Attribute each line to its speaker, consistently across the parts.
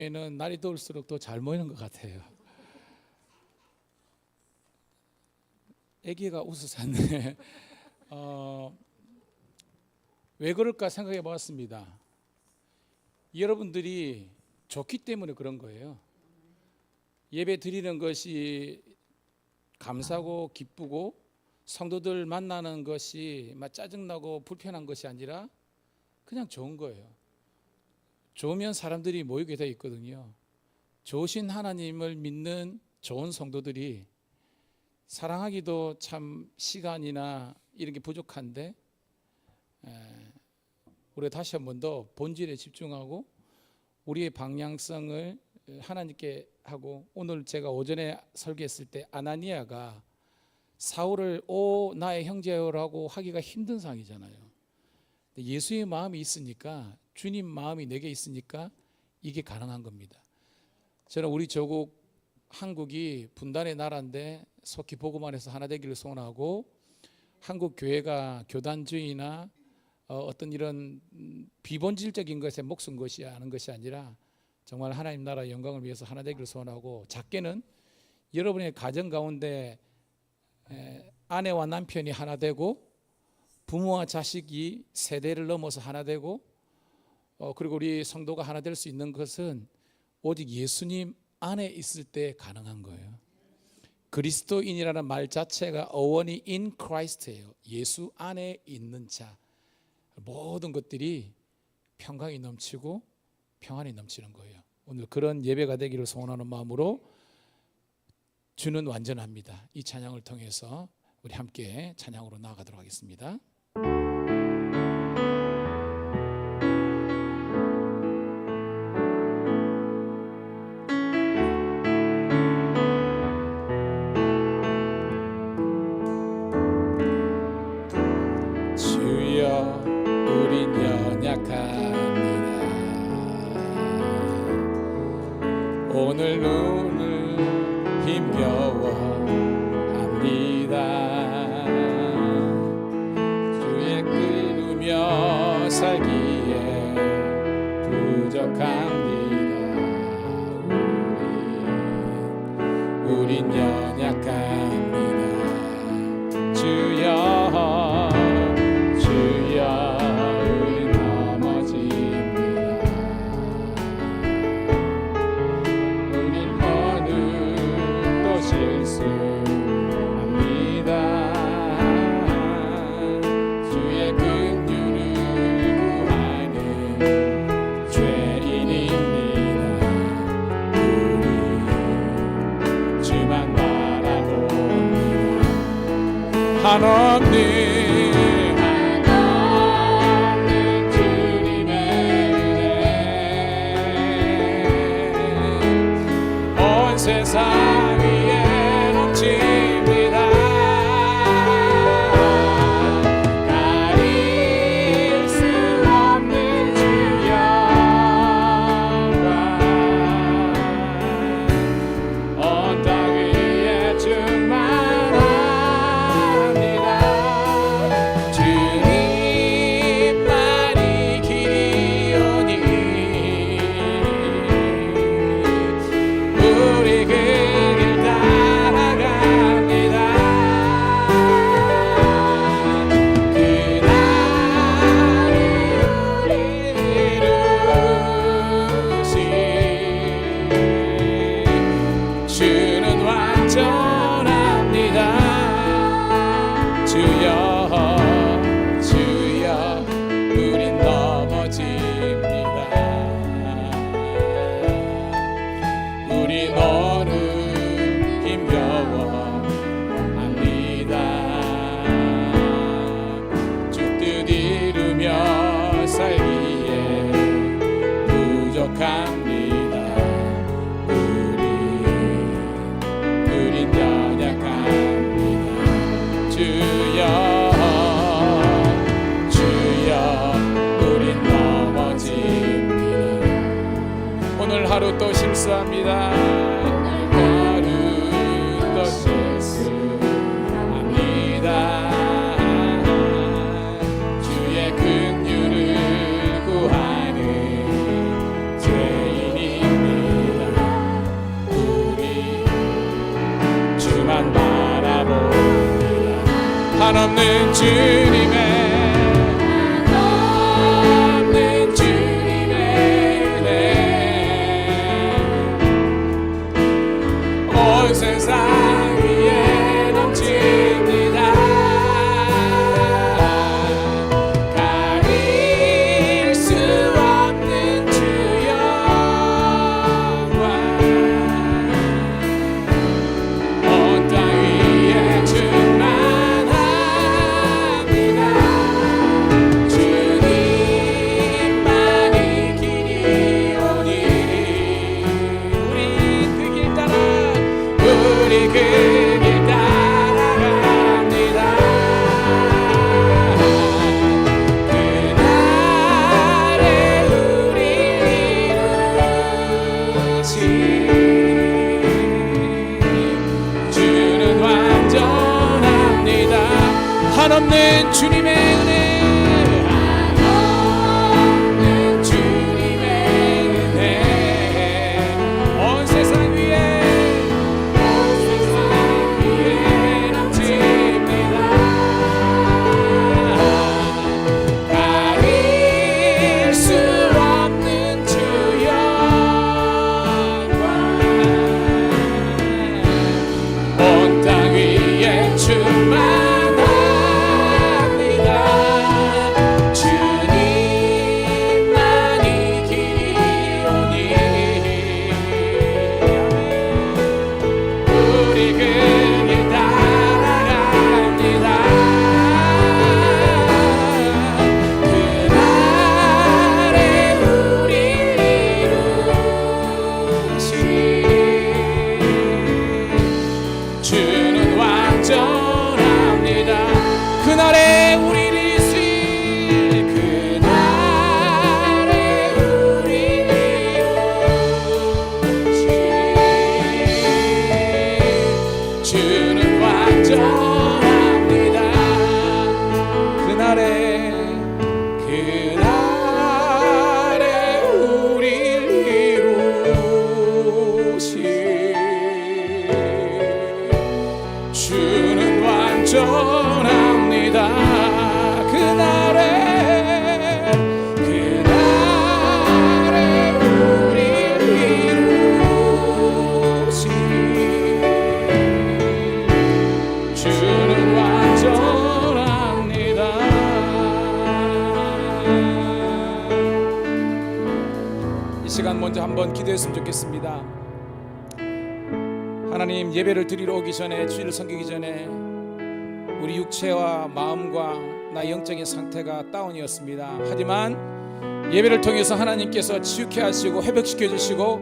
Speaker 1: 에는 날이 더울수록 더 잘 모이는 것 같아요. 아기가 웃어서 네. 왜 그럴까 생각해 봤습니다. 여러분들이 좋기 때문에 그런 거예요. 예배 드리는 것이 감사하고 기쁘고 성도들 만나는 것이 막 짜증나고 불편한 것이 아니라 그냥 좋은 거예요. 좋으면 사람들이 모이게 돼 있거든요. 좋으신 하나님을 믿는 좋은 성도들이 사랑하기도 참 시간이나 이런 게 부족한데 우리 다시 한 번 더 본질에 집중하고 우리의 방향성을 하나님께 하고, 오늘 제가 오전에 설교했을 때 아나니아가 사울을 오 나의 형제여라고 하기가 힘든 상황이잖아요. 예수의 마음이 있으니까, 주님 마음이 내게 있으니까 이게 가능한 겁니다. 저는 우리 조국 한국이 분단의 나라인데 속히 복음만 해서 하나 되기를 소원하고, 한국 교회가 교단주의나 어떤 이런 비본질적인 것에 목숨 것이 하는 것이 아니라 정말 하나님 나라 영광을 위해서 하나 되기를 소원하고, 작게는 여러분의 가정 가운데 아내와 남편이 하나 되고 부모와 자식이 세대를 넘어서 하나 되고 그리고 우리 성도가 하나 될 수 있는 것은 오직 예수님 안에 있을 때 가능한 거예요. 그리스도인이라는 말 자체가 어원이 in Christ예요. 예수 안에 있는 자. 모든 것들이 평강이 넘치고 평안이 넘치는 거예요. 오늘 그런 예배가 되기를 소원하는 마음으로, 주는 완전합니다, 이 찬양을 통해서 우리 함께 찬양으로 나아가도록 하겠습니다. 주여 우린 연약합니다. 오늘 눈을 힘겨워합니다. 주의 끓으며 살기에 부족합니다. 우린 연약합니다. 주여 한없는 주님의 은혜 온 세상 위에 넘칩니다. 가릴 수 없는 주 영광 온 땅 위에 충만합니다. 하루 또 실수합니다. 하루 또 실수합니다. 주의 긍휼을 구하는 죄인입니다. 한없는 주님의 온 세상 위에 넘칩니다. 가릴 수 없는 주 영광 온 땅 위에 충만합니다. 주님만이 길이 오니 우리 그 길 따라 우리 그 길 따라갑니다. 그날에 우리 이루시 주는 완전합니다. 한없는 주님의 은혜 한없는 주님의 은혜 온 세상 위에 넘칩니다. 가릴 수 없는 주 영광 온 땅 위에 충만합니다. 주님만이 길이 오니 우리 그 길 따라갑니다. 그날에 우리 이루시 주는 완전합니다. 그날에 우리를 이루시 그날에 우리를 이루시 주는 완전합니다. 그날에 우리를 이루시 주는 완전합니다. 그날에 우리를 이루시 주는 완전합니다. 이 시간 먼저 한번 기도했으면 좋겠습니다. 하나님, 예배를 드리러 오기 전에, 주일을 섬기기 전에 우리 육체와 마음과 나 영적인 상태가 다운이었습니다. 하지만 예배를 통해서 하나님께서 치유케 하시고 회복시켜 주시고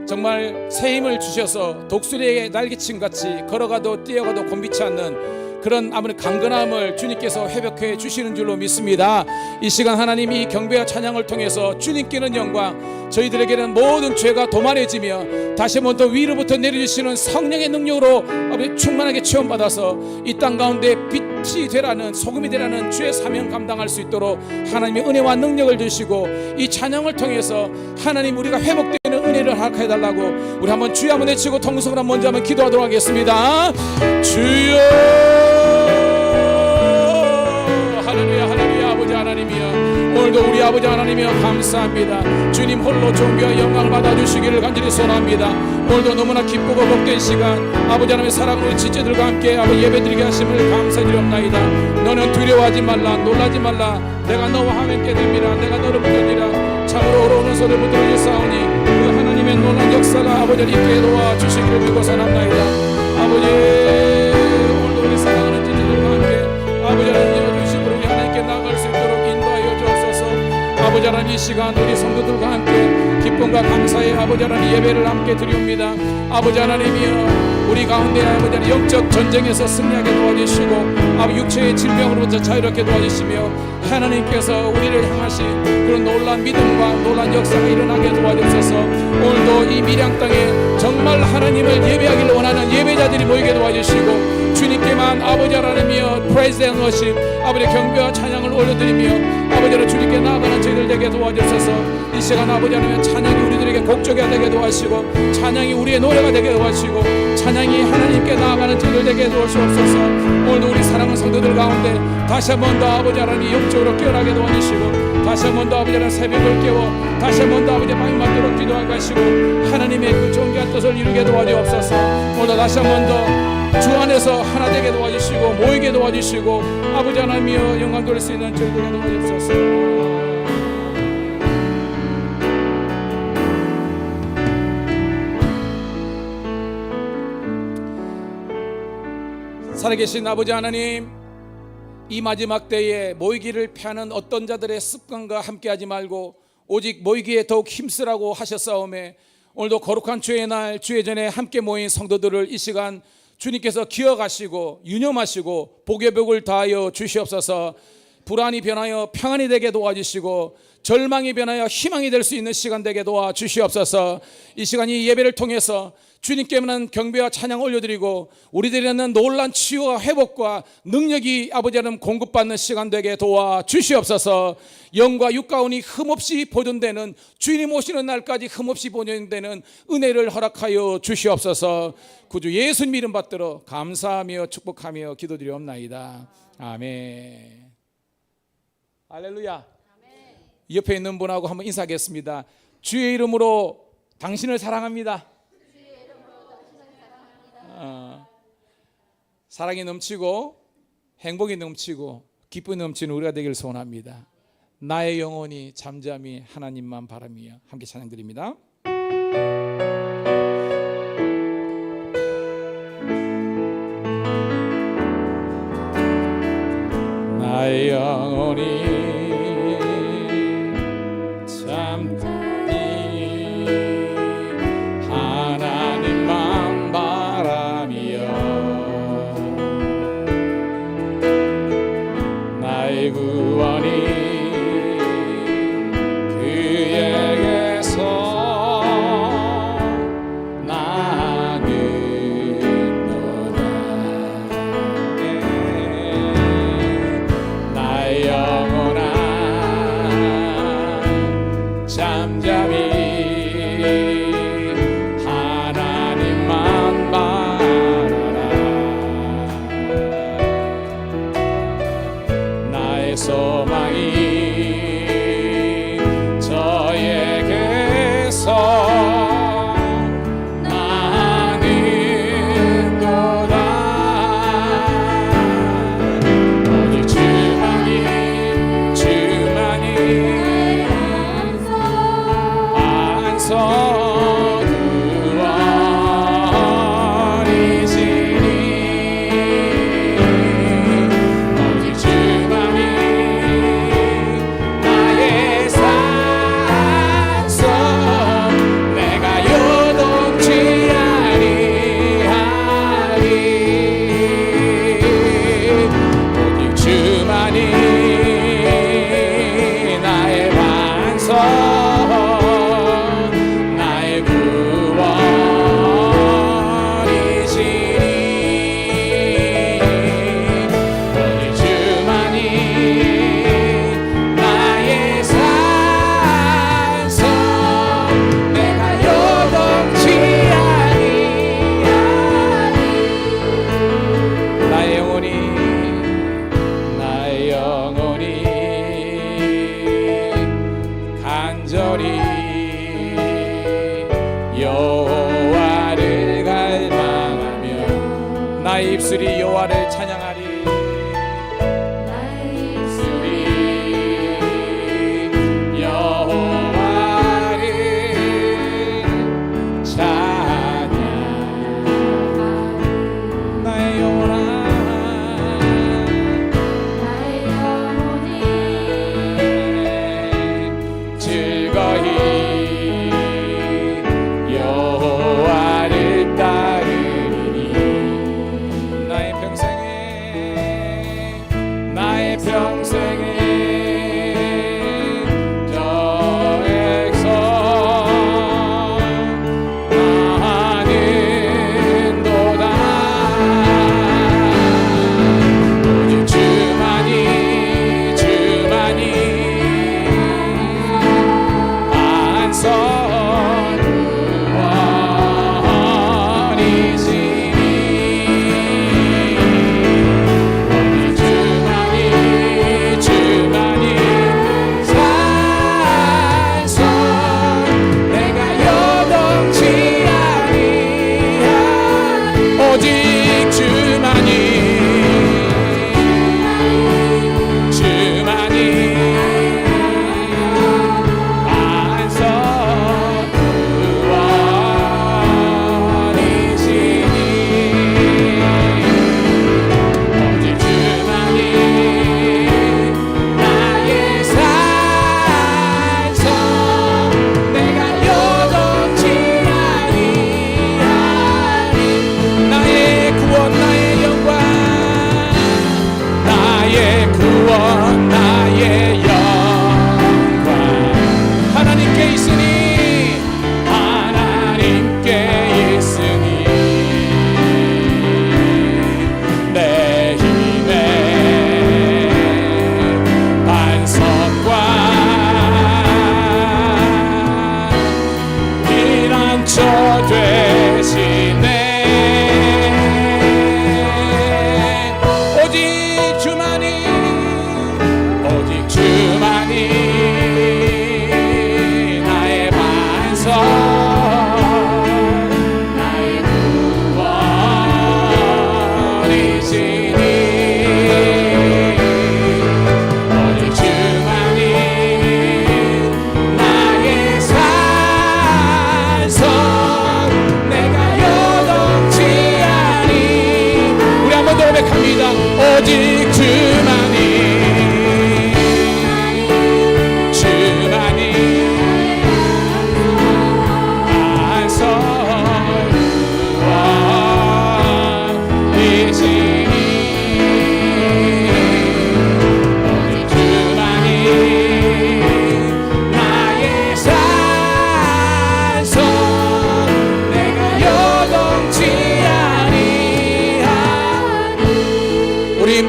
Speaker 1: 정말 새 힘을 주셔서 독수리에게 날개친 같이 걸어가도 뛰어가도 곤비치 않는 그런 아무리 강건함을 주님께서 회복해 주시는 줄로 믿습니다. 이 시간 하나님 이 경배와 찬양을 통해서 주님께는 영광, 저희들에게는 모든 죄가 도만해지며 다시 한번 더 위로부터 내려주시는 성령의 능력으로 아버지 충만하게 체험받아서 이 땅 가운데 빛이 되라는, 소금이 되라는 주의 사명 감당할 수 있도록 하나님의 은혜와 능력을 주시고 이 찬양을 통해서 하나님 우리가 회복되는 은혜를 허락해달라고 우리 한번 주여 한번 외치고 통성으로 먼저 한번 기도하도록 하겠습니다. 주여 할렐루야 할렐루야. 아버지 하나님이여, 오늘도 우리 아버지 하나님이여 감사합니다. 주님 홀로 존귀와 영광을 받아주시기를 간절히 소원합니다. 오늘도 너무나 기쁘고 복된 시간 아버지 하나님의 사랑으로 지체들과 함께 아버지 예배드리게 하심을 감사드리옵나이다. 너는 두려워하지 말라, 놀라지 말라. 내가 너와 함께 됩니다. 내가 너를 붙들리라. 참으로 오르는 소리를 붙들리사오니 그 하나님의 놀라운 역사가 아버지를 있게 도와주시기를 믿고 사납나이다. 아버지 오늘도 우리 사랑하는 지체들과 함께 아버지 하나님 주심으로 우리 하나님께 나아갈 수 있도록 인도하여 주옵소서. 아버지 하나님 이 시간 우리 성도들과 함께 기쁨과 감사의 아버지 하나님 예배를 함께 드리옵니다. 아버지 하나님이여, 우리 가운데 아버지 하나님 영적 전쟁에서 승리하게 도와주시고 아버지 육체의 질병으로부터 자유롭게 도와주시며 하나님께서 우리를 향하신 그런 놀라운 믿음과 놀라운 역사가 일어나게 도와주셔서 오늘도 이 미량 땅에 정말 하나님을 예배하기를 원하는 예배자들이 모이게 도와주시고 주님께만 아버지 하나님이여 praise and worship 아버지 경배와 찬양을 올려드리며 아버지 하나님 주님께 나아가는 저희들 되게 도와주셔서 이 시간 아버지 하나님 찬양이 우리들에게 곡조가 되게 도와주시고 찬양이 우리의 노래가 되게 도와주시고 찬양이 하나님께 나아가는 저들 되게 도와주옵소서. 오늘도 우리 사랑하는 성도들 가운데 다시 한 번 더 아버지 하나님 영적으로 깨어나게 도와주시고 다시 한 번 더 아버지 하나님 새벽을 깨워 다시 한 번 더 아버지 마음 맞도록 기도하게 하시고 하나님의 그 존귀한 뜻을 이루게 도와주옵소서. 오늘도 다시 한 번 더 주 안에서 하나 되게 도와주시고 모이게 도와주시고 아버지 하나님이여 영광 돌릴 수 있는 저희 되게 도와주옵소서. 살아계신 아버지 하나님, 이 마지막 때에 모이기를 피하는 어떤 자들의 습관과 함께하지 말고 오직 모이기에 더욱 힘쓰라고 하셨사오매 오늘도 거룩한 주의 날 주의 전에 함께 모인 성도들을 이 시간 주님께서 기억하시고 유념하시고 복의 복을 다하여 주시옵소서. 불안이 변하여 평안이 되게 도와주시고 절망이 변하여 희망이 될 수 있는 시간 되게 도와주시옵소서. 이 시간 이 예배를 통해서 주님께만 경배와 찬양 올려드리고 우리들에는 놀란 치유와 회복과 능력이 아버지 하나님 공급받는 시간 되게 도와주시옵소서. 영과 육 가운이 흠없이 보존되는 주님 오시는 날까지 흠없이 보존되는 은혜를 허락하여 주시옵소서. 구주 예수님 이름 받들어 감사하며 축복하며 기도드리옵나이다. 아멘. 할렐루야. 옆에 있는 분하고 한번 인사하겠습니다. 주의 이름으로 당신을 사랑합니다. 사랑이 넘치고 행복이 넘치고 기쁨이 넘치는 우리가 되길 소원합니다. 나의 영혼이 잠잠히 하나님만 바라며 함께 찬양드립니다. 나의 영혼이 나의 입술이 여호와를 찬양하리. 나의 입술이 여호와를 찬양하리. 나의 영혼아 나의 영혼이 즐거이 여호와를 따르리니 나의 평생에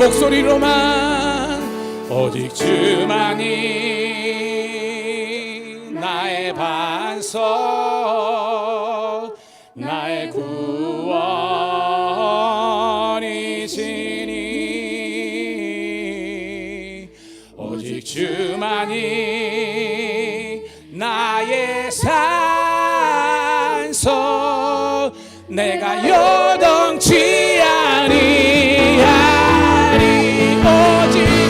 Speaker 1: 목소리로만 오직 주만이 나의 반석 나의 구원이시니 오직 주만이 나의 산소 내가 요동치 아니하리 오직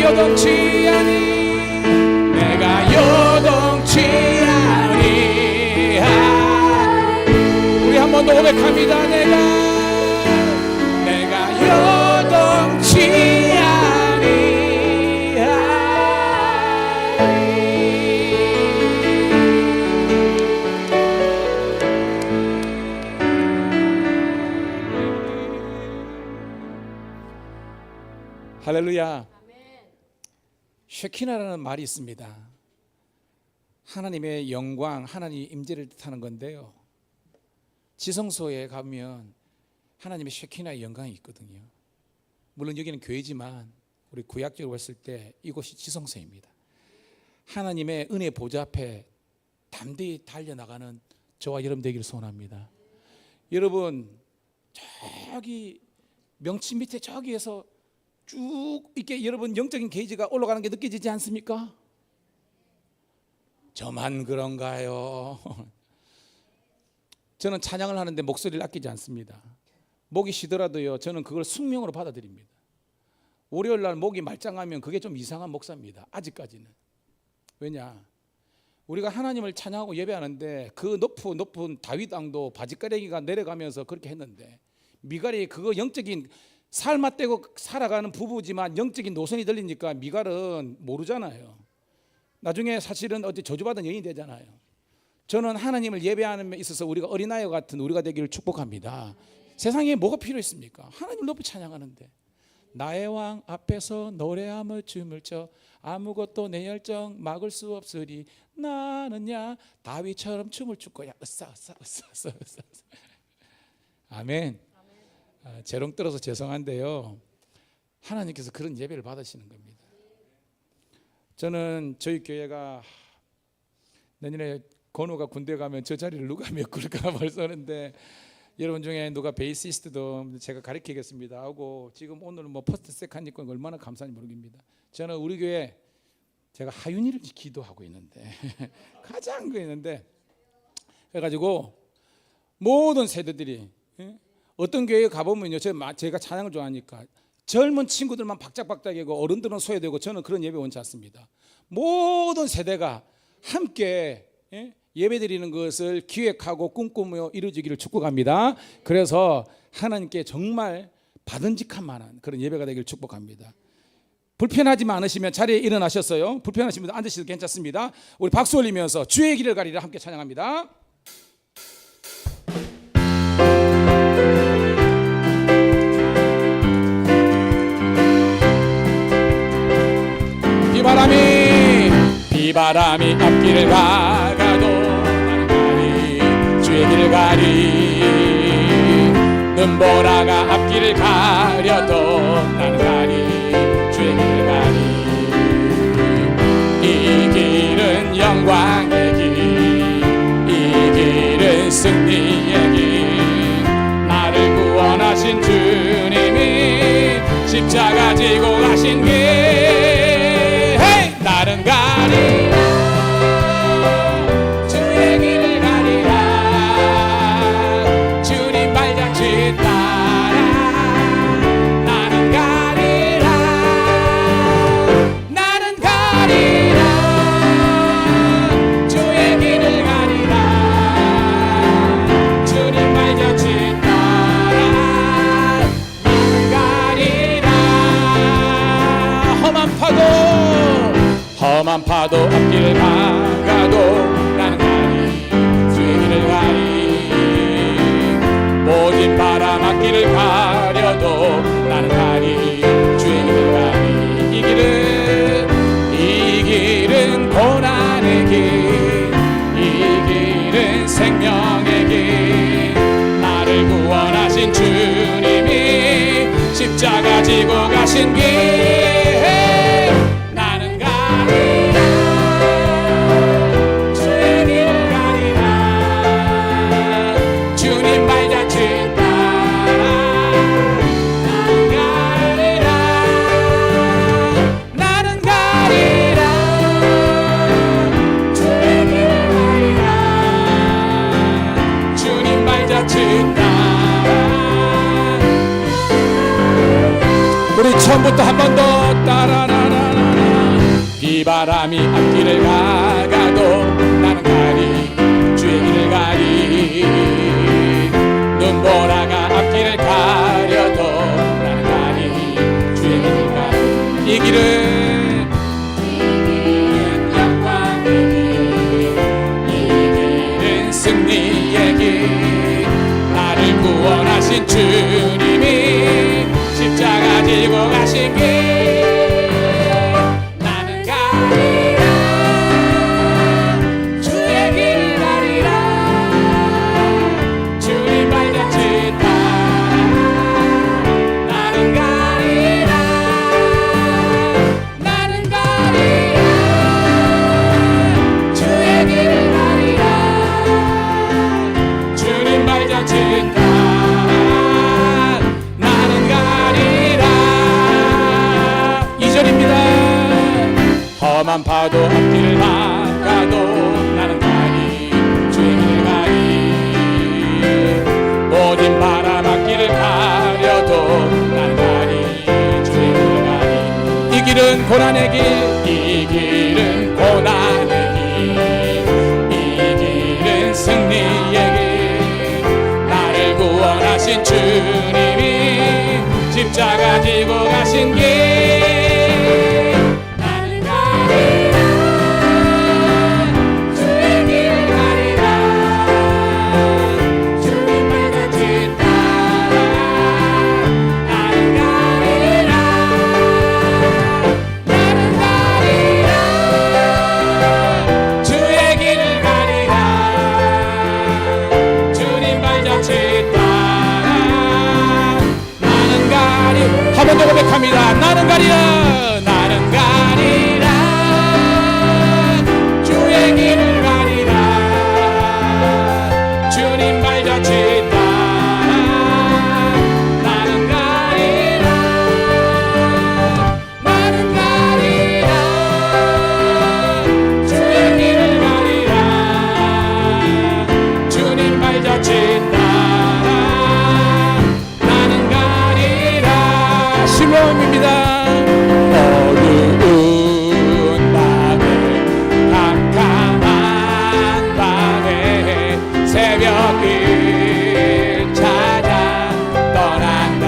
Speaker 1: 요동치 아니 내가 요동치 아니하 우리 한 번 더 고백합니다. 내가 요동치 아니하 할렐루야. 쉐키나라는 말이 있습니다. 하나님의 영광, 하나님의 임재를 뜻하는 건데요. 지성소에 가면 하나님의 쉐키나의 영광이 있거든요. 물론 여기는 교회지만 우리 구약적으로 봤을 때 이곳이 지성소입니다. 하나님의 은혜 보좌 앞에 담대히 달려나가는 저와 여러분 되기를 소원합니다. 여러분 저기 명치 밑에 저기에서 쭉 이렇게 여러분 영적인 게이지가 올라가는 게 느껴지지 않습니까? 저만 그런가요? 저는 찬양을 하는데 목소리를 아끼지 않습니다. 목이 쉬더라도요 저는 그걸 숙명으로 받아들입니다. 월요일 날 목이 말짱하면 그게 좀 이상한 목사입니다. 아직까지는. 왜냐? 우리가 하나님을 찬양하고 예배하는데 그 높은 다윗 왕도 바지가랭이가 내려가면서 그렇게 했는데 미갈이 그거 영적인 살 맞대고 살아가는 부부지만 영적인 노선이 들리니까 미갈은 모르잖아요. 나중에 사실은 어디 저주받은 여인이 되잖아요. 저는 하나님을 예배하는 데 있어서 우리가 어린아이와 같은 우리가 되기를 축복합니다. 세상에 뭐가 필요했습니까? 하나님을 높이 찬양하는데 나의 왕 앞에서 노래하며 춤을 춰 아무것도 내 열정 막을 수 없으리 나는야 다윗처럼 춤을 출 거야. 으쌰. 아멘. 재롱 떨어서 죄송한데요 하나님께서 그런 예배를 받으시는 겁니다. 저는 저희 교회가 내년에 건우가 군대 가면 저 자리를 누가 메꿀까 벌써 하는데 여러분 중에 누가 베이시스트도 제가 가르치겠습니다 하고 지금 오늘 뭐 퍼스트 세컨 있고 얼마나 감사한지 모르겠습니다. 저는 우리 교회 제가 하윤이를 기도하고 있는데 가장 그 있는데 그래가지고 모든 세대들이 어떤 교회에 가보면요 제가 찬양을 좋아하니까 젊은 친구들만 박작박작이고 어른들은 소외되고 저는 그런 예배 원치 않습니다. 모든 세대가 함께 예배드리는 것을 기획하고 꿈꾸며 이루어지기를 축복합니다. 그래서 하나님께 정말 받은직한 만한 그런 예배가 되기를 축복합니다. 불편하지 않으시면 자리에 일어나셨어요. 불편하시면 앉으셔도 괜찮습니다. 우리 박수 올리면서 주의 길을 가리라 함께 찬양합니다. 비바람이 앞길을 가가도 나는 가리 주의 길을 가리 눈보라가 앞길을 가려도 나는 가리 주의 길을 가리 이 길은 영광의 길 이 길은 승리의 길 나를 구원하신 주님이 십자가 지고 가신 길 나는 가리라 주의 길을 가리라 주님 발자취 따라 나는 가리라 주의 길을 가리라 주님 발자취 따라 나는 가리라 험한 파도 앞길을 막아도 나는 가리 주의 길을 가리 모진 바람 앞길을 가려도 나는 가리 주의 길을 가리 이 길은 고난의 길 이 길은 생명의 길 나를 구원하신 주님이 십자가 지고 가신 길 나는 가리라 주의 길을 가리라 주님 발자취 따라 나는 가리라 나는 가리라 주의 길을 가리라 주님 발자취 따라 우리 처음부터 한 번 더 따라라라라 비바람이 앞길을 막아도 나는 가리 주의 길을 가리 눈보라가 앞길을 가려도 나는 가리 주의 길을 가리 이 길은 영광의 길 이 길은 승리의 길 나를 구원하신 주님이 십자가 지고 가신 길 나는 가리라 주의 길을 가리라 주님 발자취 따라 나는 가리라 나는 가리라 주의 길을 가리라 주님 발자취 따라 험한 파도 앞길을 막아도 나는 가리 주의 길을 가리 모든 바람 앞길을 가려도 나는 가리 주의 길을 가리 이 길은 고난의 길 이 길은 고난의 길 이 길은 승리의 길 나를 구원하신 주님이 십자가 지고 가신 길 한번 더 고백합니다. 나는 가리라 나는 가리라 주의 길을 가리라 주님 발자취 따라 나는 가리라 나는 가리라 주의 길을 가리라 주님 발자취 따라 나는 가리라 시험입니다. 어두운 밤에 캄캄한 밤에 새벽을 찾아 떠난다.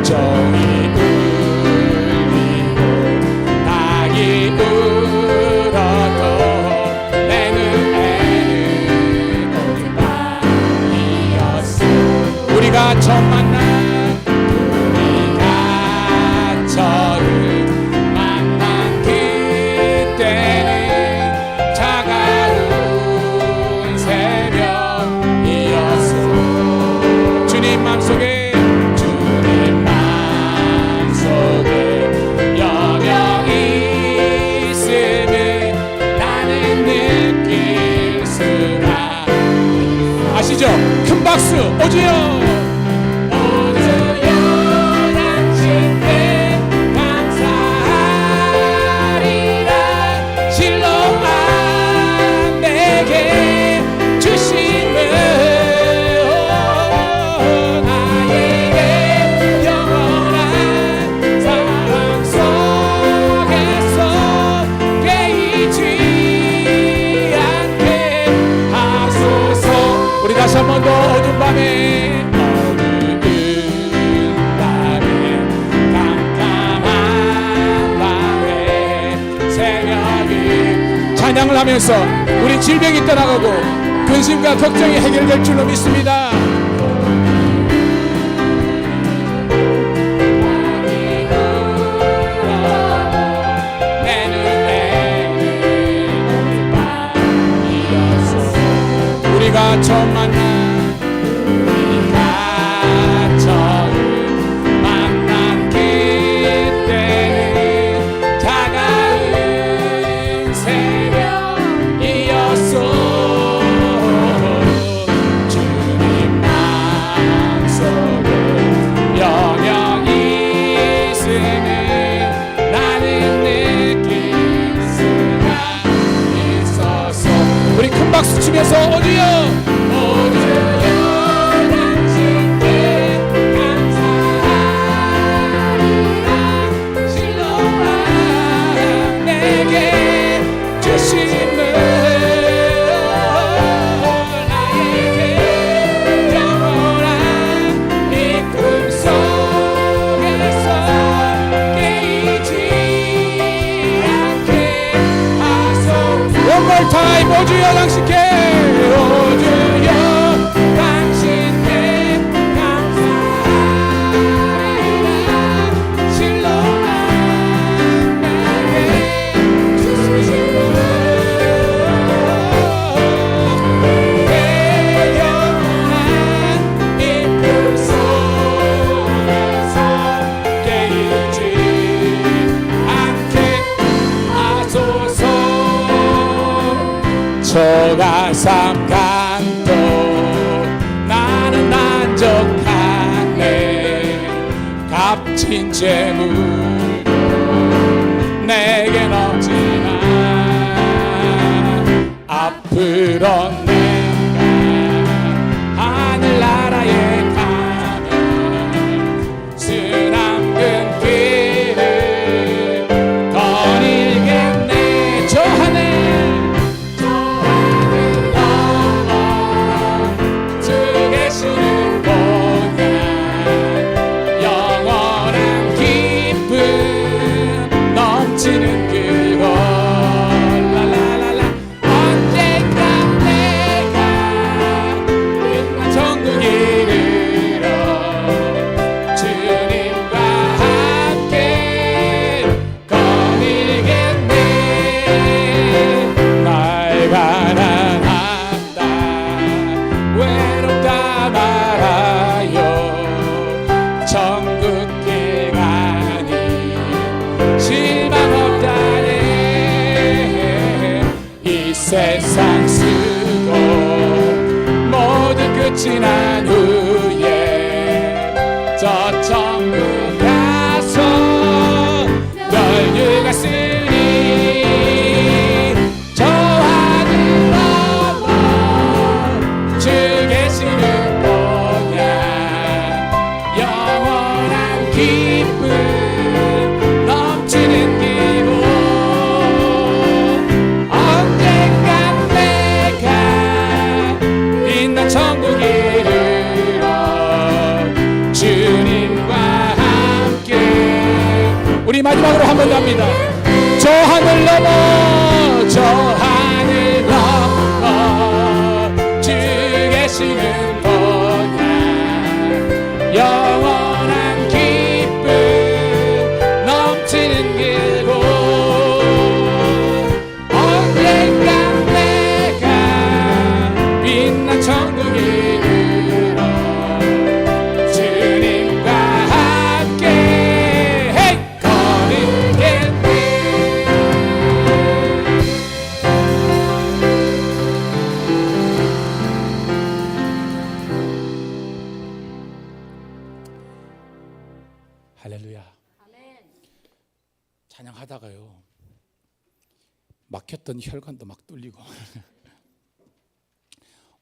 Speaker 1: 종이 울리고 닭이 울어도 내 눈에는 오늘 밤이었어. 우리가 처음 만난 아시죠? 큰 박수 오주여 오주여 당신께 감사하리라 실로암 내게 주심을 나에게 영원한 사랑 속에서 깨이지 않게 하소서. 우리 다시 한 번 더 어두운 밤에 캄캄한 밤에 찬양을 하면서 우리 질병이 떠나가고 근심과 걱정이 해결될 줄로 믿습니다. 우리가 처음 만난 그때는 다가은 새벽이었소. 주님 마음속에 영영이 있음을 나는 느낄 수가 있었소. 우리 큰 박수 치면서 오주여 타임 오주여 당신께 오주여 당신께 감사합니다. 실로만 내게 주시는 내 영원한 이끌 속에서 깨이지 않게 하소서. 저가 삼간도 나는 만족하네. 값진 재물도 내겐 없지만 앞으로 내가 하늘나라에 가면 수남근 길을 거닐겠네. 저 하늘 세상 쓰고 모든 끝이 난 후에 저 천국 가서 널 유갔으니 저 하늘 넘어 주 계시는 곳야 영원한 기쁨 넘치는 기분. 천국 이르러 주님과 함께. 우리 마지막으로 한 번 더 합니다. 저 하늘 넘어 저 하늘 넘어 주 계시는 곳야 영원한 기쁨 넘치는 길고 언젠가 내가 빛난 천국 할렐루야. 아멘. 찬양하다가요 막혔던 혈관도 막 뚫리고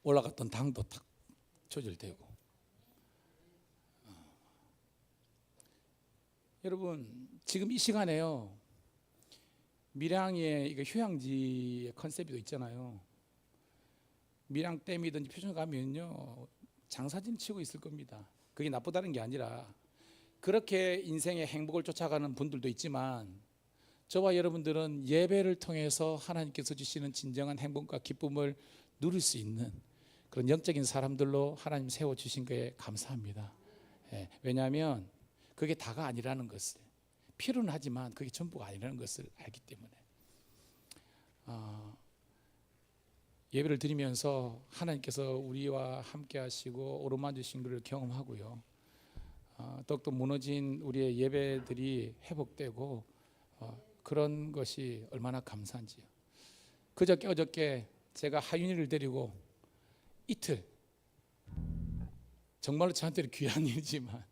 Speaker 1: 올라갔던 당도 탁 조절되고. 여러분 지금 이 시간에요 밀양에 이거 휴양지의 컨셉이 있잖아요. 밀양댐이든지 표정 가면요 장사진 치고 있을 겁니다. 그게 나쁘다는 게 아니라 그렇게 인생의 행복을 쫓아가는 분들도 있지만 저와 여러분들은 예배를 통해서 하나님께서 주시는 진정한 행복과 기쁨을 누릴 수 있는 그런 영적인 사람들로 하나님 세워주신 거에 감사합니다. 왜냐하면 그게 다가 아니라는 것을, 필요는 하지만 그게 전부가 아니라는 것을 알기 때문에 예배를 드리면서 하나님께서 우리와 함께 하시고 오르마 주신 것을 경험하고요, 더욱더 무너진 우리의 예배들이 회복되고 그런 것이 얼마나 감사한지요. 그저께 어저께 제가 하윤이를 데리고 이틀, 정말로 저한테는 귀한 일이지만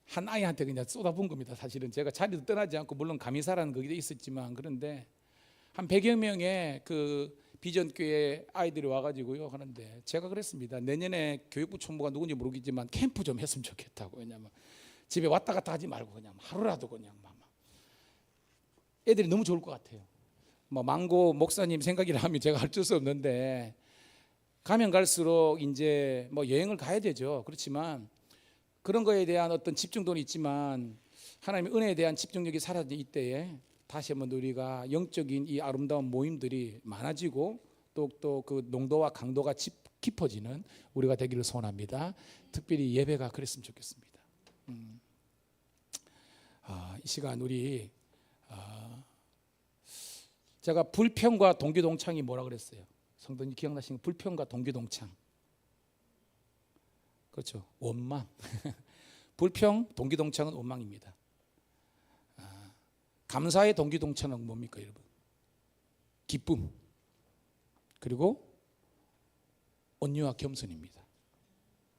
Speaker 1: 한 아이한테 그냥 쏟아부은 겁니다. 사실은 제가 자리도 떠나지 않고, 물론 감이사라는 그게 있었지만, 그런데 한 100여 명의 그 비전교회 아이들이 와가지고요 하는데, 제가 그랬습니다. 내년에 교육부 총무가 누군지 모르겠지만 캠프 좀 했으면 좋겠다고. 왜냐하면 집에 왔다 갔다 하지 말고 그냥 하루라도 그냥 애들이 너무 좋을 것 같아요. 뭐 망고 목사님 생각이라 하면 제가 어쩔 수 없는데, 가면 갈수록 이제 뭐 여행을 가야 되죠. 그렇지만 그런 거에 대한 어떤 집중도는 있지만 하나님의 은혜에 대한 집중력이 사라진 이때에 다시 한번 우리가 영적인 이 아름다운 모임들이 많아지고 또 그 농도와 강도가 깊어지는 우리가 되기를 소원합니다. 특별히 예배가 그랬으면 좋겠습니다. 이 시간 우리 제가 불평과 동기동창이 뭐라 그랬어요? 성도님 기억나시는 불평과 동기동창, 그렇죠? 원망. 불평, 동기동창은 원망입니다. 감사의 동기동창은 뭡니까 여러분? 기쁨, 그리고 온유와 겸손입니다.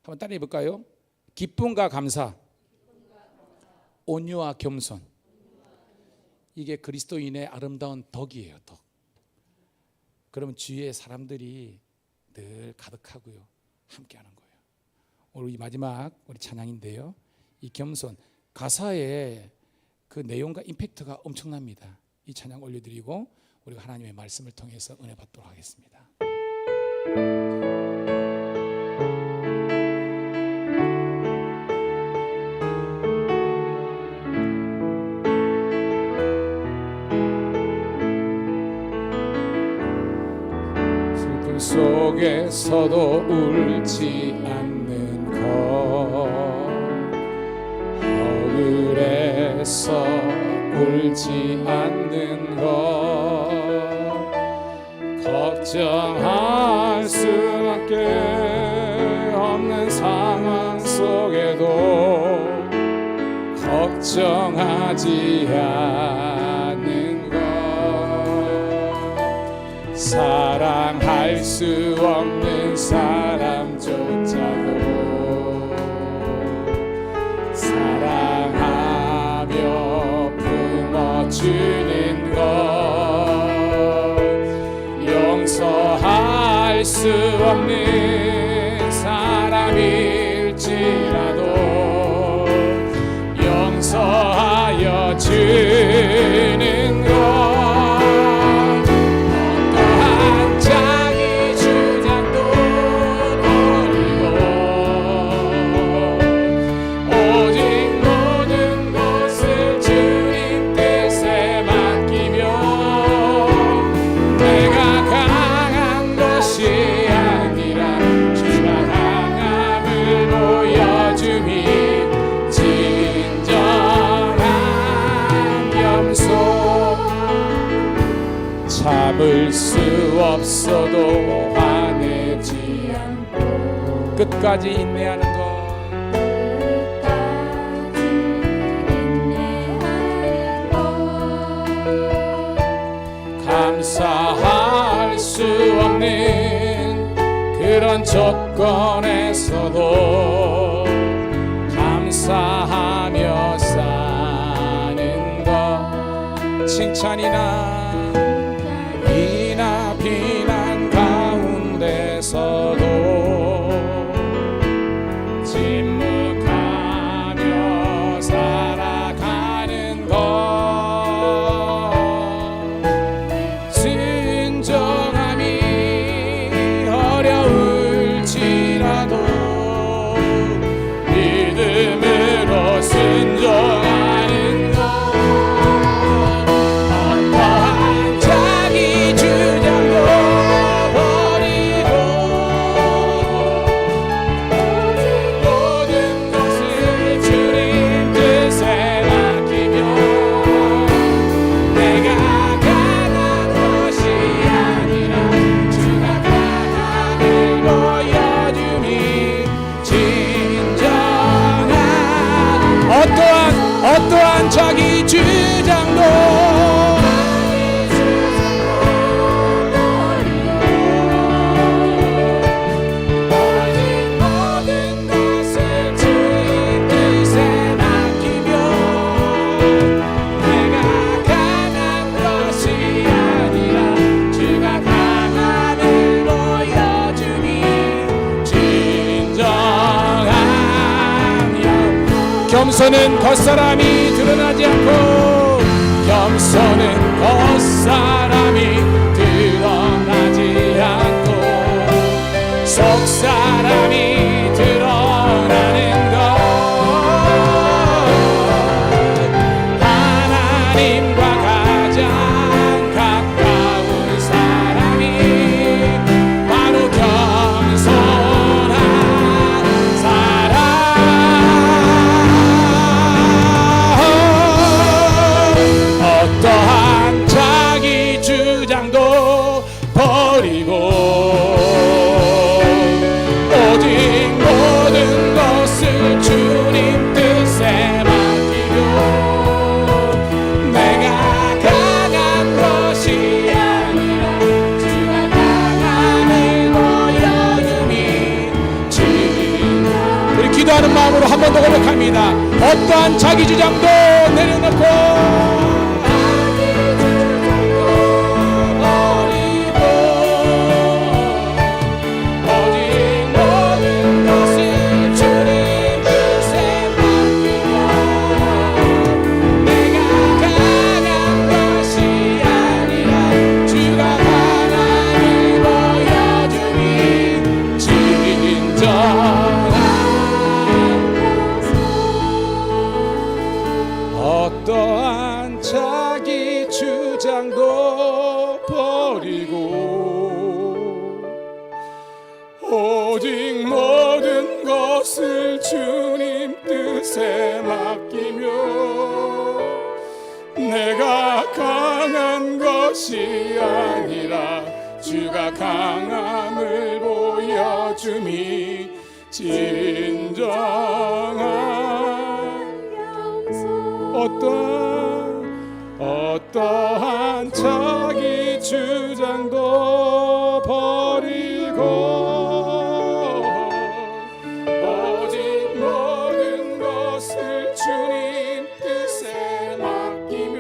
Speaker 1: 한번 따라해 볼까요? 기쁨과 감사, 온유와 겸손. 이게 그리스도인의 아름다운 덕이에요. 덕. 그러면 주위에 사람들이 늘 가득하고요, 함께하는 거예요. 오늘 이 마지막 우리 찬양인데요, 이 겸손 가사의 그 내용과 임팩트가 엄청납니다. 이 찬양 올려드리고 우리가 하나님의 말씀을 통해서 은혜 받도록 하겠습니다. 슬픔 속에서도 울지 않는 것, 억울해서 울지 않는 것, 걱정할 수밖에 없는 상황 속에도 걱정하지 않는 것, 사랑할 수 없는 사람조차도 사랑하며 품어주는 것, 용서할 수 없는 사람일지라도 용서하여 주는 것, 어떠한 자기 주장도 버리고 오직 모든 것을 주님 뜻에 맡기며 내가 강한 것이 아니라 주가 강함을 보여줌이 진정한 겸손, 참을 수 없어도 화내지 않고 끝까지 인내하는 것, 감사할 수 없는 그런 조건에서도 감사하며 사는 것, 칭찬이나 이나 비난 가운데서도 침묵하며 살아가는 것, 순종함이 어려울지라도 믿음으로 순종하는 것, 겸손은 겉사람이 드러나지 않고 겸손은 겉사람이 드러나지 않고 속사람이 드러나는 것 하나님과 가장 가까운 사람이 바로 겸손한 사람. 어떠한 자기 주장도 버리고 오직 모든 것을 주님 뜻에 맡기고 내가 강한 것이 아니라 주가 강함을 보여줌이 우리 기도하는 마음으로 한 번 더 고백합니다. 어떠한 자기 주장도 내려놓고 어떠한 자기 주장도 버리고 오직 모든 것을 주님 뜻에 맡기며 내가 강한 것이 아니라 주가 강함을 보여줌이 진정한 어떠한 자기 주장도 버리고 오직 모든 것을 주님 뜻에 맡기며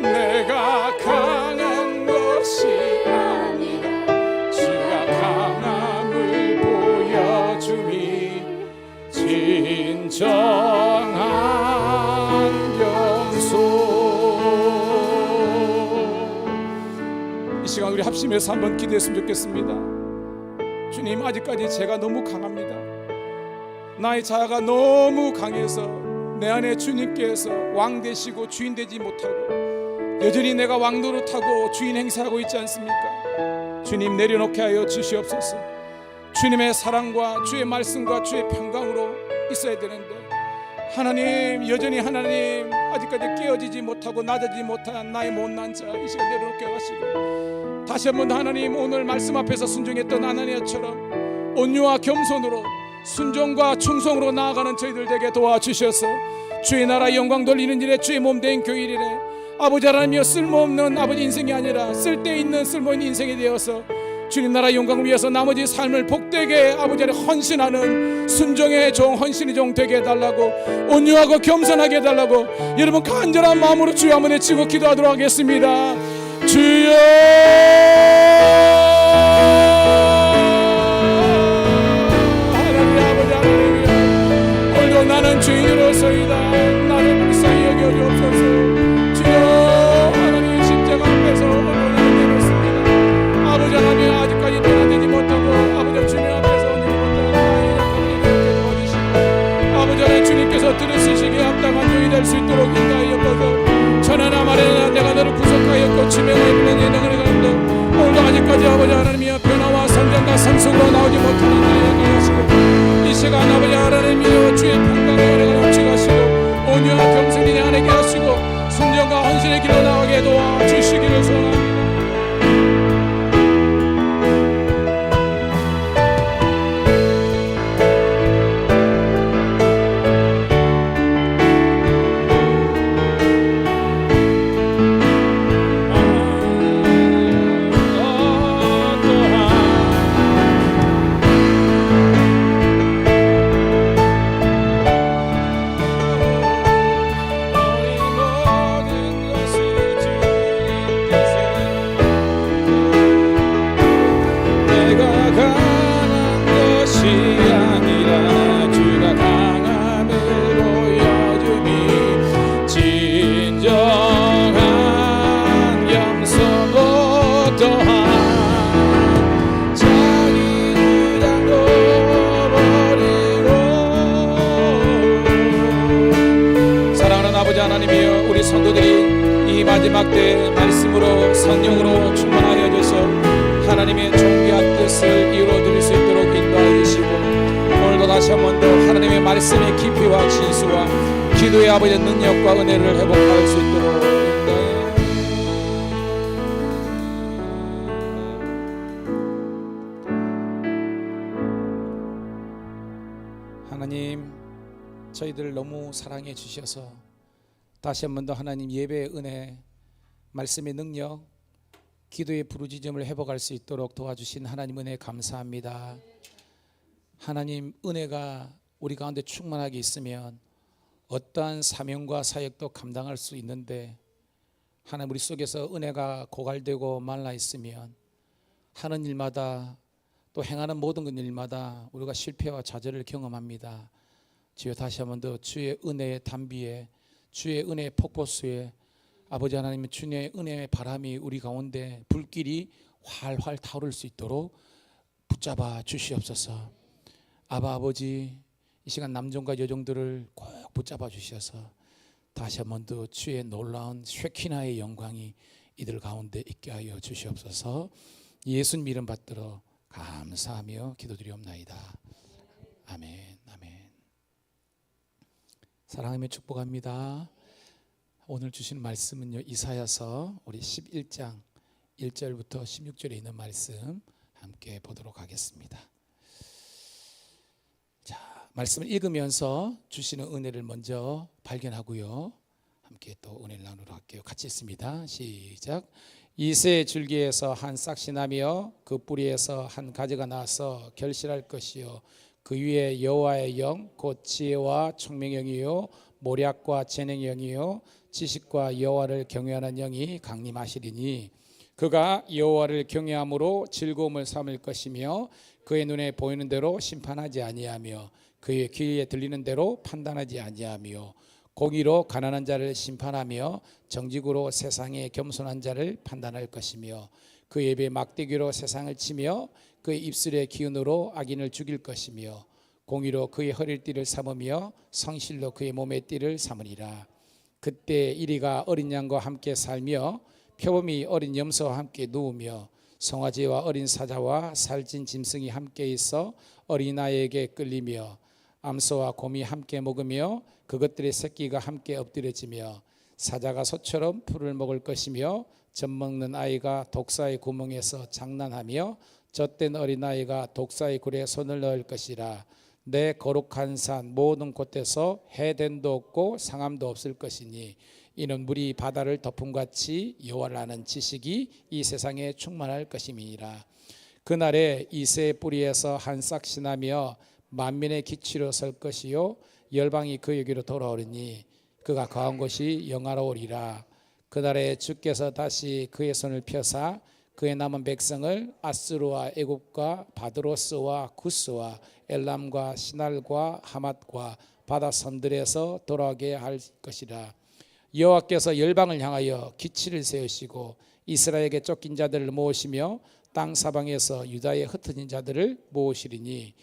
Speaker 1: 내가 강한 것이 아니라 주가 강함을 보여줌이 진정한 이 시간 우리 합심해서 한번 기도했으면 좋겠습니다. 주님, 아직까지 제가 너무 강합니다. 나의 자아가 너무 강해서 내 안에 주님께서 왕 되시고 주인 되지 못하고 여전히 내가 왕 노릇하고 주인 행사하고 있지 않습니까? 주님, 내려놓게 하여 주시옵소서. 주님의 사랑과 주의 말씀과 주의 평강으로 있어야 되는데 하나님, 여전히 하나님 아직까지 깨어지지 못하고 낮아지지 못한 나의 못난 자 이 시간 내려놓게 하시고 다시 한번 하나님, 오늘 말씀 앞에서 순종했던 아나니아처럼 온유와 겸손으로 순종과 충성으로 나아가는 저희들 되게 도와주셔서 주의 나라 영광 돌리는 일에 주의 몸된 교일 이래 아버지 하나님이여 쓸모없는 아버지 인생이 아니라 쓸데있는 쓸모있는 인생이 되어서 주님 나라 영광을 위해서 나머지 삶을 복되게 아버지 안에 헌신하는 순종의 종, 헌신의 종 되게 해달라고, 온유하고 겸손하게 해달라고 여러분 간절한 마음으로 주여 한번 외치고 기도하도록 하겠습니다. 주여 하나님 아버지 하나님이여, 오늘도 나는 죄인으로서이다. 나를 불쌍히 여겨주옵소서. 주여 하나님 십자가 앞에서 오늘 내놓습니다. 아버지 하나님 아직까지 변화되지 못하고 아버지 주님 앞에서 내놓는 나의 약함을 이렇게 도와주시고 아버지 하나님 주님께서 들으시기에 합당한 종이 될 수 있도록 인도하여 여겨서 천하나 말에나 내가 너를 구속하였고 치명하여 불린 예능을 가는데 오늘도 아직까지 아버지 하나님이여 변화와 선전과 상속으로 나오지 못하는 나에게 하시고 이 시간 아버지 하나님이여 주의 평강의 은혜가 넘치게 하시고 온유와 겸손이 내 안에게 하시고 순종과 헌신의 길로 나가게 도와주시기를 소원합니다. 강한 것이 아니라 주가 강한 다시 한 번 더 하나님의 말씀의 깊이와 진수와 기도의 아버지의 능력과 은혜를 회복할 수 있도록 하나님, 저희들을 너무 사랑해 주셔서 다시 한 번 더 하나님 예배의 은혜, 말씀의 능력, 기도의 부르짖음을 회복할 수 있도록 도와주신 하나님 은혜 감사합니다. 하나님 은혜가 우리 가운데 충만하게 있으면 어떠한 사명과 사역도 감당할 수 있는데, 하나님 우리 속에서 은혜가 고갈되고 말라 있으면 하는 일마다 또 행하는 모든 일마다 우리가 실패와 좌절을 경험합니다. 주여 다시 한번 더 주의 은혜의 담비에, 주의 은혜의 폭포수에 아버지 하나님, 주님의 은혜의 바람이 우리 가운데 불길이 활활 타오를 수 있도록 붙잡아 주시옵소서. 아버지, 이 시간 남종과 여종들을 꼭 붙잡아 주셔서 다시 한번 더 주의 놀라운 쉐키나의 영광이 이들 가운데 있게 하여 주시옵소서. 예수님 이름 받들어 감사하며 기도드리옵나이다. 아멘. 아멘. 사랑하며 축복합니다. 오늘 주신 말씀은요, 이사야서 우리 11장 1절부터 16절에 있는 말씀 함께 보도록 하겠습니다. 자, 말씀을 읽으면서 주시는 은혜를 먼저 발견하고요, 함께 또 은혜를 나누도록 할게요. 같이 읽습니다. 시작. 이새의 줄기에서 한 싹이 나며 그 뿌리에서 한 가지가 나서 결실할 것이요, 그 위에 여호와의 영 곧 지혜와 총명의 영이요 모략과 재능의 영이요 지식과 여호와를 경외하는 영이 강림하시리니, 그가 여호와를 경외함으로 즐거움을 삼을 것이며 그의 눈에 보이는 대로 심판하지 아니하며 그의 귀에 들리는 대로 판단하지 아니하며 공의로 가난한 자를 심판하며 정직으로 세상에 겸손한 자를 판단할 것이며 그의 입에 막대기로 세상을 치며 그의 입술의 기운으로 악인을 죽일 것이며 공의로 그의 허리띠를 삼으며 성실로 그의 몸의 띠를 삼으리라. 그때 이리가 어린 양과 함께 살며 표범이 어린 염소와 함께 누우며 송아지와 어린 사자와 살찐 짐승이 함께 있어 어린아이에게 끌리며 암소와 곰이 함께 먹으며 그것들의 새끼가 함께 엎드려지며 사자가 소처럼 풀을 먹을 것이며 젖먹는 아이가 독사의 구멍에서 장난하며 젖된 어린아이가 독사의 굴에 손을 넣을 것이라. 내 거룩한 산 모든 곳에서 해됨도 없고 상함도 없을 것이니 이는 물이 바다를 덮음같이 여호와를 아는 지식이 이 세상에 충만할 것임이니라. 그날에 이새의 뿌리에서 한 싹이 나며 만민의 기치로 설 것이요 열방이 그에게로 돌아오리니 그가 거한 곳이 영화로우리라. 그날에 주께서 다시 그의 손을 펴사 그의 남은 백성을 아스루와 애굽과 바드로스와 구스와 엘람과 시날과 하맛과 바다 섬들에서 돌아오게 할 것이라. 여호와께서 열방을 향하여 기치를 세우시고 이스라엘에게 쫓긴 자들을 모으시며 땅 사방에서 유다에 흩어진 자들을 모으시리니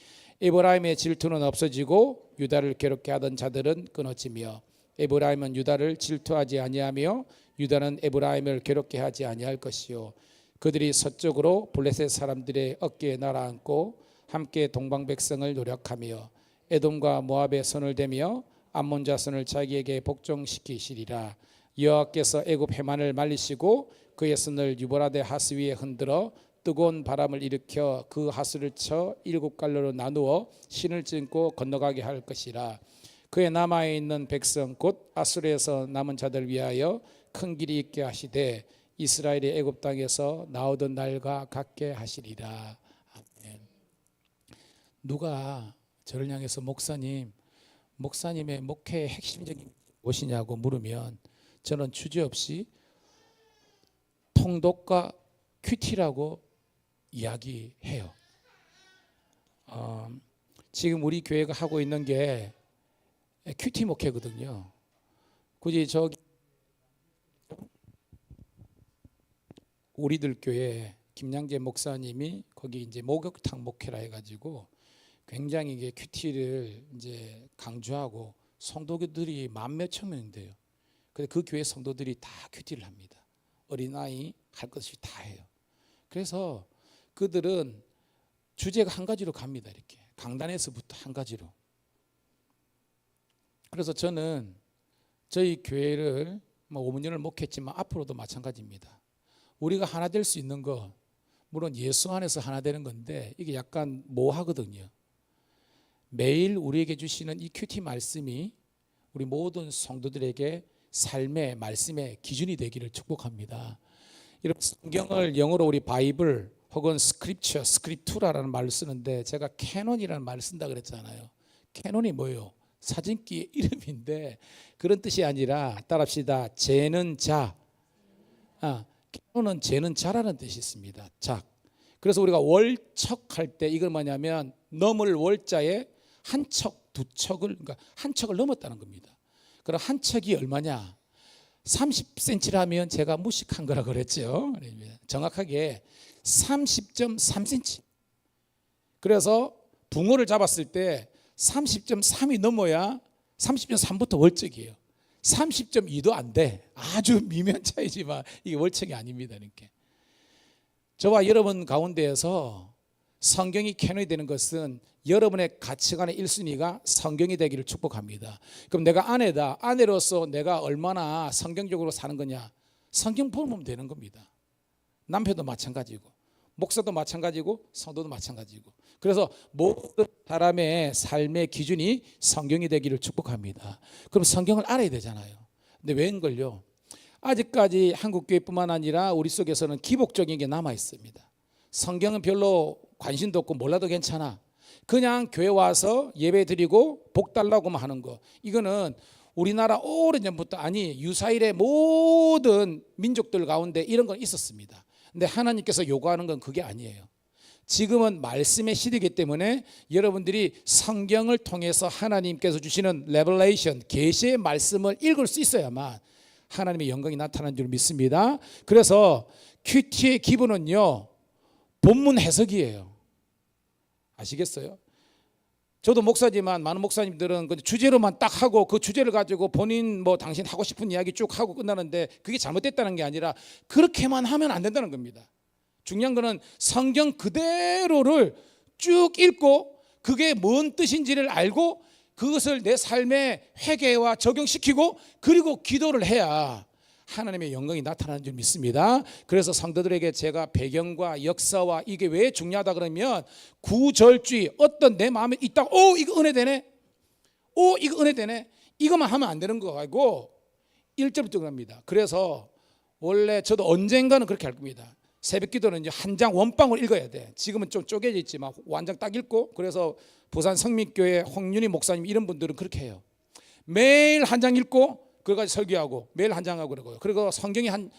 Speaker 1: 에브라임의 질투는 없어지고 유다를 괴롭게 하던 자들은 끊어지며 에브라임은 유다를 질투하지 아니하며 유다는 에브라임을 괴롭게 하지 아니할 것이요 그들이 서쪽으로 블레셋 사람들의 어깨에 날아앉고 함께 동방 백성을 노력하며 에돔과 모압의 손을 대며 암몬 자손을 자기에게 복종시키시리라. 여호와께서 애굽 해만을 말리시고 그의 손을 유보라데 하수 위에 흔들어 뜨거운 바람을 일으켜 그 하수를 쳐 7갈로로 나누어 신을 찢고 건너가게 할 것이라. 그의 남아있는 백성 곧 아수르에서 남은 자들 위하여 큰 길이 있게 하시되 이스라엘이 애굽 땅에서 나오던 날과 같게 하시리라. 아멘. 누가 저를 향해서 목사님의 목회의 핵심적인 무엇이냐고 물으면 저는 주저없이 통독과 큐티라고 이야기해요. 지금 우리 교회가 하고 있는 게 큐티 목회거든요. 굳이 저기 우리들 교회 김양재 목사님이 거기 이제 목욕탕 목회라 해가지고 굉장히 이게 큐티를 이제 강조하고 성도들이 만몇천 명인데요. 근데 그 교회 성도들이 다 큐티를 합니다. 어린아이 할 것이 다 해요. 그래서 그들은 주제가 한 가지로 갑니다. 이렇게 강단에서부터 한 가지로. 그래서 저는 저희 교회를 5년을 목회했지만 앞으로도 마찬가지입니다. 우리가 하나 될 수 있는 거, 물론 예수 안에서 하나 되는 건데 이게 약간 모호하거든요. 매일 우리에게 주시는 이 큐티 말씀이 우리 모든 성도들에게 삶의 말씀의 기준이 되기를 축복합니다. 여러분, 성경을 영어로 우리 바이블 혹은 스크립처, 스크립투라라는 말을 쓰는데 제가 캐논이라는 말을 쓴다 그랬잖아요. 캐논이 뭐예요? 사진기의 이름인데 그런 뜻이 아니라 따라합시다. 재는 자. 캐논은 재는 자라는 뜻이 있습니다. 자. 그래서 우리가 월척할 때 이걸 뭐냐면 넘을 월자에 한 척, 두 척을, 그러니까 한 척을 넘었다는 겁니다. 그럼 한 척이 얼마냐? 30cm라면 제가 무식한 거라 그랬죠. 정확하게 30.3cm. 그래서 붕어를 잡았을 때 30.3이 넘어야 30.3부터 월척이에요. 30.2도 안 돼. 아주 미묘한 차이지만 이게 월척이 아닙니다. 이렇게. 저와 여러분 가운데에서 성경이 캐논이 되는 것은 여러분의 가치관의 1순위가 성경이 되기를 축복합니다. 그럼 내가 아내로서 내가 얼마나 성경적으로 사는 거냐? 성경 보면 되는 겁니다. 남편도 마찬가지고 목사도 마찬가지고 성도도 마찬가지고. 그래서 모든 사람의 삶의 기준이 성경이 되기를 축복합니다. 그럼 성경을 알아야 되잖아요. 근데 웬걸요? 아직까지 한국교회뿐만 아니라 우리 속에서는 기복적인 게 남아 있습니다. 성경은 별로 관심도 없고 몰라도 괜찮아. 그냥 교회 와서 예배 드리고 복 달라고만 하는 거. 이거는 우리나라 오래전부터, 아니 유사일의 모든 민족들 가운데 이런 건 있었습니다. 근데 하나님께서 요구하는 건 그게 아니에요. 지금은 말씀의 시대이기 때문에 여러분들이 성경을 통해서 하나님께서 주시는 레벨레이션, 계시의 말씀을 읽을 수 있어야만 하나님의 영광이 나타나는 줄 믿습니다. 그래서 큐티의 기본은요, 본문 해석이에요. 아시겠어요? 저도 목사지만 많은 목사님들은 주제로만 딱 하고 그 주제를 가지고 본인 당신 하고 싶은 이야기 쭉 하고 끝나는데 그게 잘못됐다는 게 아니라 그렇게만 하면 안 된다는 겁니다. 중요한 거는 성경 그대로를 쭉 읽고 그게 뭔 뜻인지를 알고 그것을 내 삶에 회개와 적용시키고 그리고 기도를 해야 하나님의 영광이 나타나는 줄 믿습니다. 그래서 성도들에게 제가 배경과 역사와 이게 왜 중요하다 그러면 구절주의, 어떤 내 마음에 있다, 이거 은혜 되네, 이거 은혜 되네, 이것만 하면 안 되는 거 아니고 1절부터 그럽니다. 그래서 원래 저도 언젠가는 그렇게 할 겁니다. 새벽 기도는 이제 한 장 원방울 읽어야 돼. 지금은 좀 쪼개져 있지만 완장 딱 읽고, 그래서 부산 성민교회 홍윤희 목사님 이런 분들은 그렇게 해요. 매일 한 장 읽고 그거까지 설교하고 매일 한 장 하고 그러고요. 그리고 성경이 한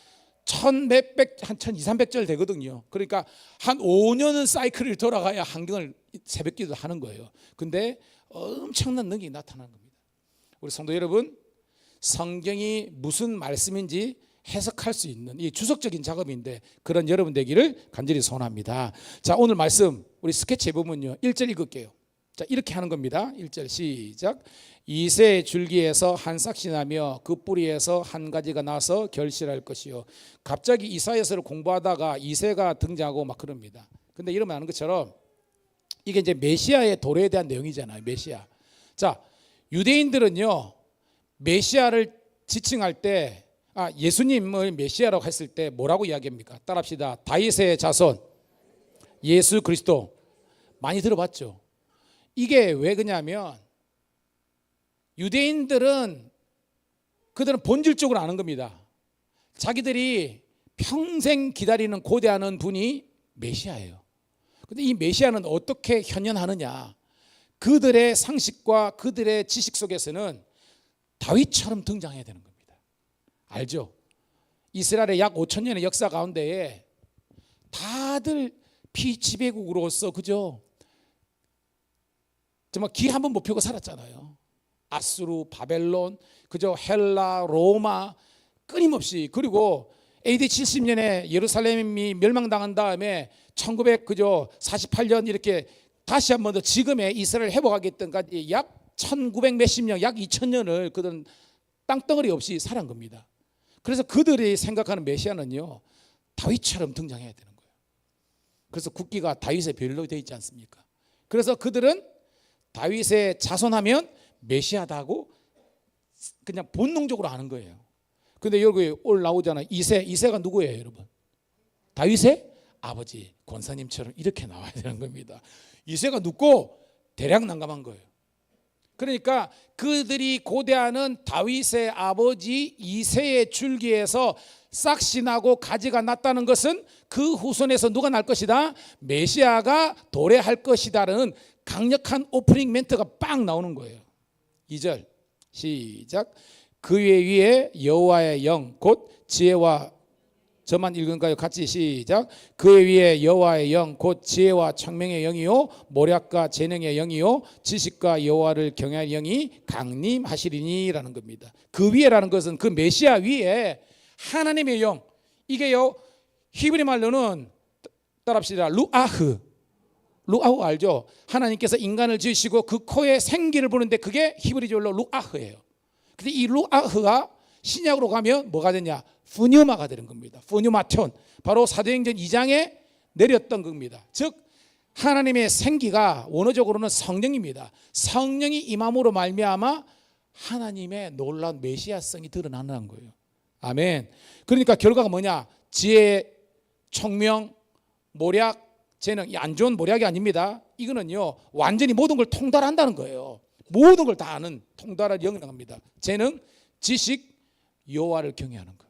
Speaker 1: 1200-1300절 되거든요. 그러니까 한 5년은 사이클을 돌아가야 한경을 새벽 기도 하는 거예요. 근데 엄청난 능력이 나타나는 겁니다. 우리 성도 여러분, 성경이 무슨 말씀인지 해석할 수 있는 이 주석적인 작업인데 그런 여러분 되기를 간절히 소원합니다. 자, 오늘 말씀 우리 스케치 해보면요, 1절 읽을게요. 자, 이렇게 하는 겁니다. 1절 시작. 이새 줄기에서 한 싹이 나며 그 뿌리에서 한 가지가 나서 결실할 것이요. 갑자기 이사야서를 공부하다가 이새가 등장하고 막 그럽니다. 근데 이러면 아는 것처럼 이게 이제 메시아의 도래에 대한 내용이잖아요. 메시아. 자, 유대인들은요, 메시아를 지칭할 때 예수님을 메시아라고 했을 때 뭐라고 이야기합니까? 따라합시다. 다윗의 자손 예수 그리스도. 많이 들어봤죠? 이게 왜 그러냐면 유대인들은 그들은 본질적으로 아는 겁니다. 자기들이 평생 기다리는 고대하는 분이 메시아예요. 근데 이 메시아는 어떻게 현현하느냐? 그들의 상식과 그들의 지식 속에서는 다윗처럼 등장해야 되는 겁니다. 알죠? 이스라엘의 약 5,000년의 역사 가운데에 다들 피지배국으로서 그죠? 정말 기 한번 못 펴고 살았잖아요. 아수르, 바벨론, 그저 헬라, 로마 끊임없이. 그리고 AD 70년에 예루살렘이 멸망당한 다음에 1948년 이렇게 다시 한 번 더 지금의 이스라엘 회복하겠던까지 약 1900 몇십 년, 약 2000년을 그들은 땅덩어리 없이 살은 겁니다. 그래서 그들이 생각하는 메시아는요, 다윗처럼 등장해야 되는 거예요. 그래서 국기가 다윗의 별로 되어 있지 않습니까? 그래서 그들은 다윗의 자손하면 메시아다고 그냥 본능적으로 아는 거예요. 근데 여기 오늘 나오잖아요. 이새가 누구예요, 여러분? 다윗의 아버지, 권사님처럼 이렇게 나와야 되는 겁니다. 이새가 눕고 대략 난감한 거예요. 그러니까 그들이 고대하는 다윗의 아버지 이새의 줄기에서 싹시 나고 가지가 났다는 것은 그 후손에서 누가 날 것이다? 메시아가 도래할 것이다라는 강력한 오프닝 멘트가 빵 나오는 거예요. 2절 시작. 그의 위에 여호와의 영 곧 지혜와, 저만 읽은가요? 같이 시작. 그의 위에 여호와의 영 곧 지혜와 청명의 영이요 모략과 재능의 영이요 지식과 여호와를 경외할 영이 강림하시리니라는 겁니다. 그 위에라는 것은 그 메시아 위에 하나님의 영, 이게요 히브리 말로는 따라합시다. 루아흐 알죠? 하나님께서 인간을 지으시고 그 코에 생기를 부는데 그게 히브리어로 루아흐예요. 근데 이 루아흐가 신약으로 가면 뭐가 되냐? 푸뉴마가 되는 겁니다. 푸뉴마톤, 바로 사도행전 2장에 내렸던 겁니다. 즉 하나님의 생기가 원어적으로는 성령입니다. 성령이 임함으로 말미암아 하나님의 놀라운 메시아성이 드러나는 거예요. 아멘. 그러니까 결과가 뭐냐? 지혜, 총명, 모략, 재능. 안 좋은 모략이 아닙니다. 이거는요 완전히 모든 걸 통달한다는 거예요. 모든 걸 다 아는 통달할 영역입니다. 재능, 지식, 여호와를 경외하는 것.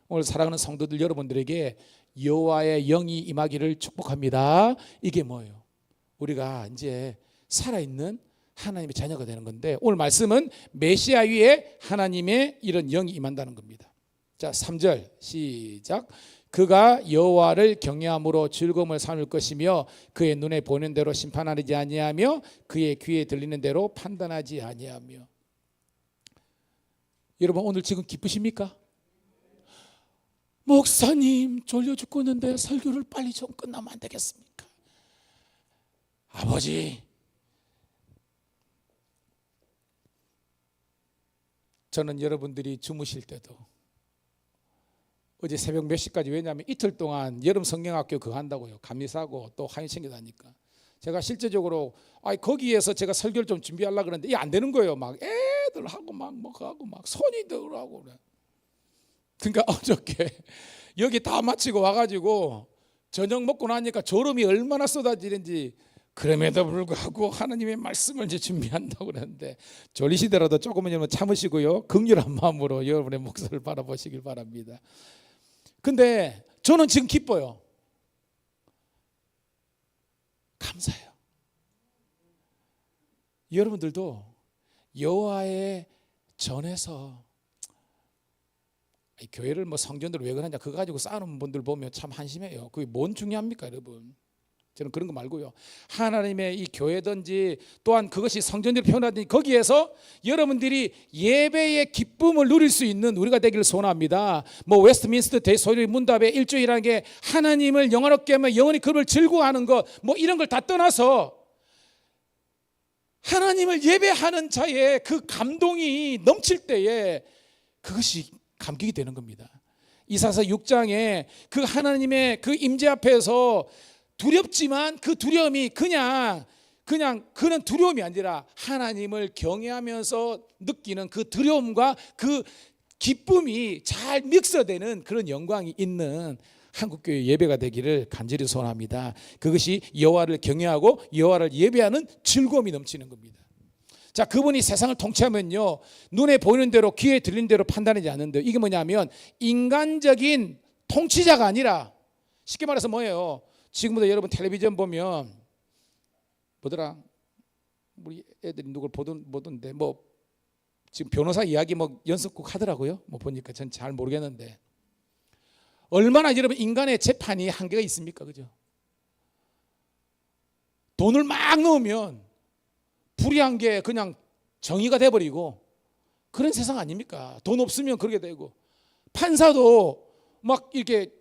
Speaker 1: 오늘 사랑하는 성도들 여러분들에게 여호와의 영이 임하기를 축복합니다. 이게 뭐예요? 우리가 이제 살아있는 하나님의 자녀가 되는 건데, 오늘 말씀은 메시아 위에 하나님의 이런 영이 임한다는 겁니다. 자, 3절 시작. 그가 여호와를 경외함으로 즐거움을 삼을 것이며 그의 눈에 보이는 대로 심판하지 아니하며 그의 귀에 들리는 대로 판단하지 아니하며. 여러분 오늘 지금 기쁘십니까? 목사님 졸려 죽겠는데 설교를 빨리 좀 끝나면 안 되겠습니까? 아버지, 저는 여러분들이 주무실 때도 어제 새벽 몇 시까지, 왜냐하면 이틀 동안 여름 성경학교 그거 한다고요. 감리사고 또 하인생교다니까 제가 실제적으로 거기에서 제가 설교를 좀 준비하려고 그러는데 이게 안 되는 거예요. 막 애들하고 막 하고 막 손이들하고 그래. 그러니까 어저께 여기 다 마치고 와가지고 저녁 먹고 나니까 졸음이 얼마나 쏟아지는지, 그럼에도 불구하고 하나님의 말씀을 이제 준비한다고 그러는데 졸리시더라도 조금은 여러분 참으시고요, 긍휼한 마음으로 여러분의 목소리를 바라보시길 바랍니다. 근데 저는 지금 기뻐요. 감사해요. 여러분들도 여호와의 전에서 교회를 뭐 성전으로 왜 그러냐 그거 가지고 싸우는 분들 보면 참 한심해요. 그게 뭔 중요합니까 여러분? 저는 그런 거 말고요, 하나님의 이 교회든지 또한 그것이 성전으로 표현하든지 거기에서 여러분들이 예배의 기쁨을 누릴 수 있는 우리가 되기를 소원합니다. 뭐 웨스트민스터 대소리 문답의 일주일이라는 게 하나님을 영원롭게 하며 영원히 그를 즐거워하는 것, 뭐 이런 걸 다 떠나서 하나님을 예배하는 자의 그 감동이 넘칠 때에 그것이 감격이 되는 겁니다. 이사서 6장에 그 하나님의 그 임재 앞에서 두렵지만 그 두려움이 그냥 그런 두려움이 아니라 하나님을 경외하면서 느끼는 그 두려움과 그 기쁨이 잘 믹서되는 그런 영광이 있는 한국교회 예배가 되기를 간절히 소원합니다. 그것이 여호와를 경외하고 여호와를 예배하는 즐거움이 넘치는 겁니다. 자, 그분이 세상을 통치하면요 눈에 보이는 대로 귀에 들리는 대로 판단하지 않는데, 이게 뭐냐면 인간적인 통치자가 아니라, 쉽게 말해서 뭐예요? 지금부터 여러분 텔레비전 보면 뭐더라, 우리 애들이 누굴 보던데 뭐 지금 변호사 이야기 뭐 연습국 하더라고요. 뭐 보니까 전 잘 모르겠는데 얼마나 여러분 인간의 재판이 한계가 있습니까? 그죠? 돈을 막 넣으면 불의한 게 그냥 정의가 돼버리고 그런 세상 아닙니까? 돈 없으면 그렇게 되고 판사도 막 이렇게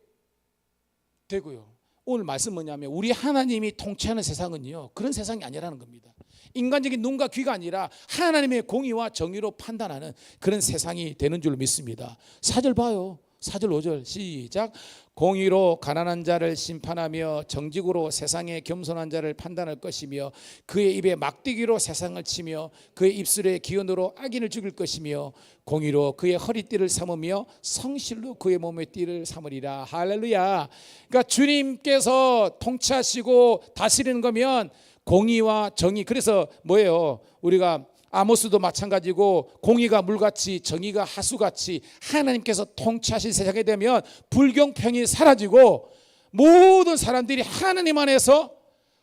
Speaker 1: 되고요. 오늘 말씀 뭐냐면 우리 하나님이 통치하는 세상은요 그런 세상이 아니라는 겁니다. 인간적인 눈과 귀가 아니라 하나님의 공의와 정의로 판단하는 그런 세상이 되는 줄 믿습니다. 4절 봐요. 4절 5절 시작. 공의로 가난한 자를 심판하며 정직으로 세상에 겸손한 자를 판단할 것이며 그의 입에 막대기로 세상을 치며 그의 입술의 기운으로 악인을 죽일 것이며 공의로 그의 허리띠를 삼으며 성실로 그의 몸의 띠를 삼으리라. 할렐루야. 그러니까 주님께서 통치하시고 다스리는 거면 공의와 정의. 그래서 뭐예요? 우리가 아모스도 마찬가지고 공의가 물같이 정의가 하수같이 하나님께서 통치하실 세상에 되면 불공평이 사라지고 모든 사람들이 하나님 안에서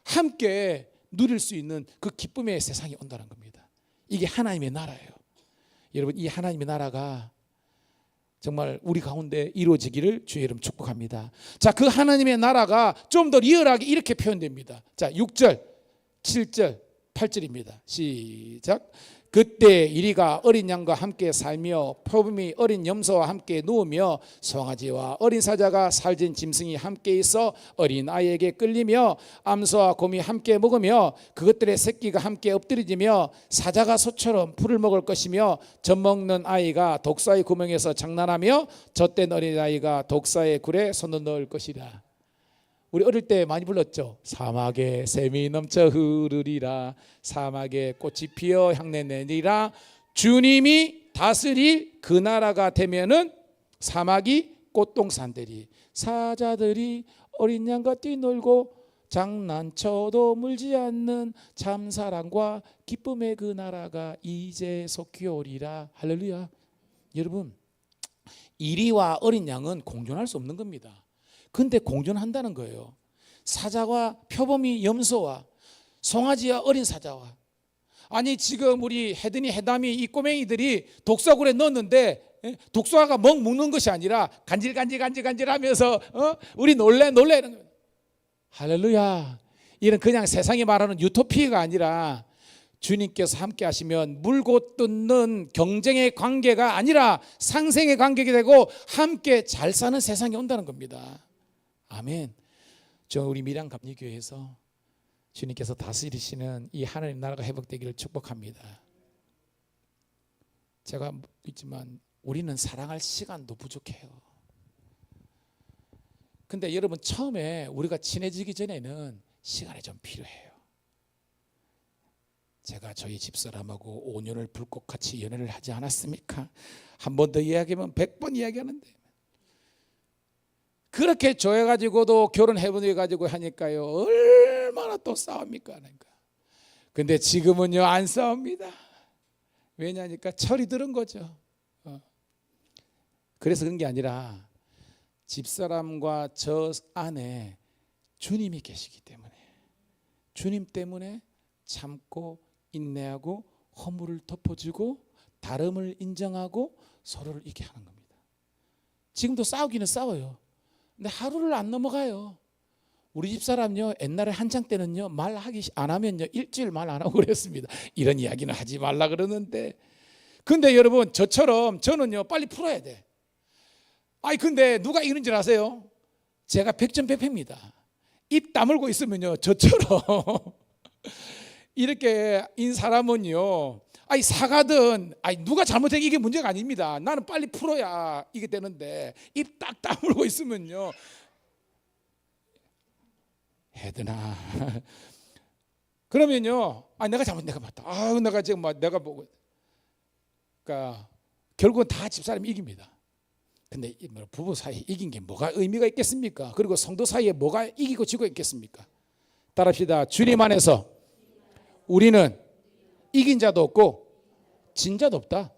Speaker 1: 함께 누릴 수 있는 그 기쁨의 세상이 온다는 겁니다. 이게 하나님의 나라예요. 여러분, 이 하나님의 나라가 정말 우리 가운데 이루어지기를 주의 이름 축복합니다. 자, 그 하나님의 나라가 좀 더 리얼하게 이렇게 표현됩니다. 자, 6절 7절 8절입니다. 시작. 그때 이리가 어린 양과 함께 살며 표범이 어린 염소와 함께 누우며 송아지와 어린 사자가 살진 짐승이 함께 있어 어린 아이에게 끌리며 암소와 곰이 함께 먹으며 그것들의 새끼가 함께 엎드리지며 사자가 소처럼 풀을 먹을 것이며 젖먹는 아이가 독사의 구멍에서 장난하며 젖된 어린아이가 독사의 굴에 손을 넣을 것이라. 우리 어릴 때 많이 불렀죠. 사막에 샘이 넘쳐 흐르리라. 사막에 꽃이 피어 향내 내리라. 주님이 다스릴 그 나라가 되면은 사막이 꽃동산들이 사자들이 어린 양과 뛰놀고 장난쳐도 물지 않는 참사랑과 기쁨의 그 나라가 이제 속히 오리라. 할렐루야. 여러분, 이리와 어린 양은 공존할 수 없는 겁니다. 근데 공존한다는 거예요. 사자와 표범이 염소와 송아지와 어린 사자와. 아니 지금 우리 해든이 해담이 이 꼬맹이들이 독사굴에 넣었는데 독사가 먹 먹는 것이 아니라 간질간질 하면서 우리 놀래 이런 거예요. 할렐루야. 이런 그냥 세상이 말하는 유토피아가 아니라 주님께서 함께 하시면 물고 뜯는 경쟁의 관계가 아니라 상생의 관계가 되고 함께 잘 사는 세상이 온다는 겁니다. 아멘. 저 우리 밀양 감리교회에서 주님께서 다스리시는 이 하나님 나라가 회복되기를 축복합니다. 제가 있지만 우리는 사랑할 시간도 부족해요. 근데 여러분, 처음에 우리가 친해지기 전에는 시간이 좀 필요해요. 제가 저희 집사람하고 5년을 불꽃같이 연애를 하지 않았습니까? 한 번 더 이야기하면 100번 이야기하는데 그렇게 좋아해가지고도 결혼해보내가지고 하니까요 얼마나 또 싸웁니까? 그러니까. 근데 지금은요 안 싸웁니다. 왜냐니까 철이 들은 거죠. 그래서 그런 게 아니라 집사람과 저 안에 주님이 계시기 때문에 주님 때문에 참고 인내하고 허물을 덮어주고 다름을 인정하고 서로를 이렇게 하는 겁니다. 지금도 싸우기는 싸워요. 근데 하루를 안 넘어가요. 우리 집사람요 옛날에 한창 때는요 말하기 안 하면요 일주일 말 안 하고 그랬습니다. 이런 이야기는 하지 말라 그러는데 근데 여러분 저처럼 저는요 빨리 풀어야 돼. 아니 근데 누가 이런 줄 아세요? 제가 백전백패입니다. 입 다물고 있으면요 저처럼 이렇게 인 사람은요 아니 사가든 아니 누가 잘못한 게 이게 문제가 아닙니다. 나는 빨리 풀어야 이게 되는데 입 딱 다물고 있으면요 해드나 그러면요 아 내가 잘못 내가 맞다. 아 내가 지금 막 내가 보고 그러니까 결국은 다 집사람이 이깁니다. 근데 부부 사이에 이긴 게 뭐가 의미가 있겠습니까? 그리고 성도 사이에 뭐가 이기고 지고 있겠습니까? 따라합시다. 주님 안에서 우리는 이긴 자도 없고 진 자도 없다.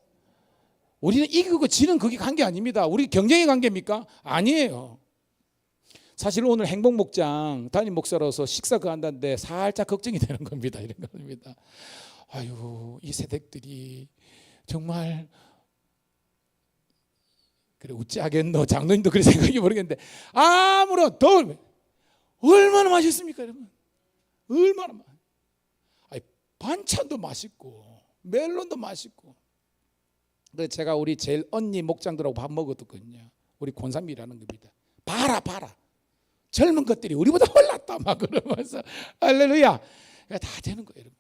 Speaker 1: 우리는 이기고 지는 그게 관계 아닙니다. 우리 경쟁의 관계입니까? 아니에요. 사실 오늘 행복목장 담임 목사로서 식사 그 한다는데 살짝 걱정이 되는 겁니다. 이런 겁니다. 아유 이 세댁들이 정말 그래 웃지 하겠노. 장로님도 그렇게 생각이 모르겠는데 아무런 더 얼마나 맛있습니까 여러분. 얼마나 아니, 반찬도 맛있고 멜론도 맛있고. 그래서 제가 우리 제일 언니 목장들하고 밥 먹었거든요. 우리 곤삼이라는 겁니다. 봐라 젊은 것들이 우리보다 헐났다 막 그러면서 할렐루야. 다 되는 거예요 여러분.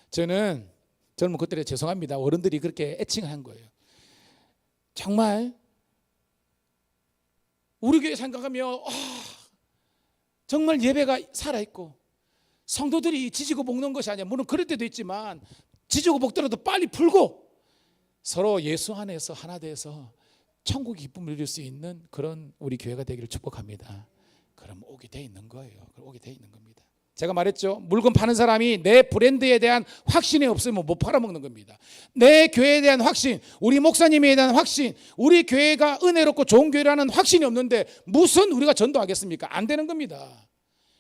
Speaker 1: 저는 젊은 것들에 죄송합니다. 어른들이 그렇게 애칭한 거예요. 정말 우리 교회 생각하면 정말 예배가 살아있고 성도들이 지지고 볶는 것이 아니야. 물론 그럴 때도 있지만 지지고 볶더라도 빨리 풀고 서로 예수 안에서 하나 돼서 천국의 기쁨을 누릴 수 있는 그런 우리 교회가 되기를 축복합니다. 그럼 오게 돼 있는 거예요. 오게 돼 있는 겁니다. 제가 말했죠. 물건 파는 사람이 내 브랜드에 대한 확신이 없으면 못 팔아먹는 겁니다. 내 교회에 대한 확신, 우리 목사님에 대한 확신, 우리 교회가 은혜롭고 좋은 교회라는 확신이 없는데 무슨 우리가 전도하겠습니까? 안 되는 겁니다.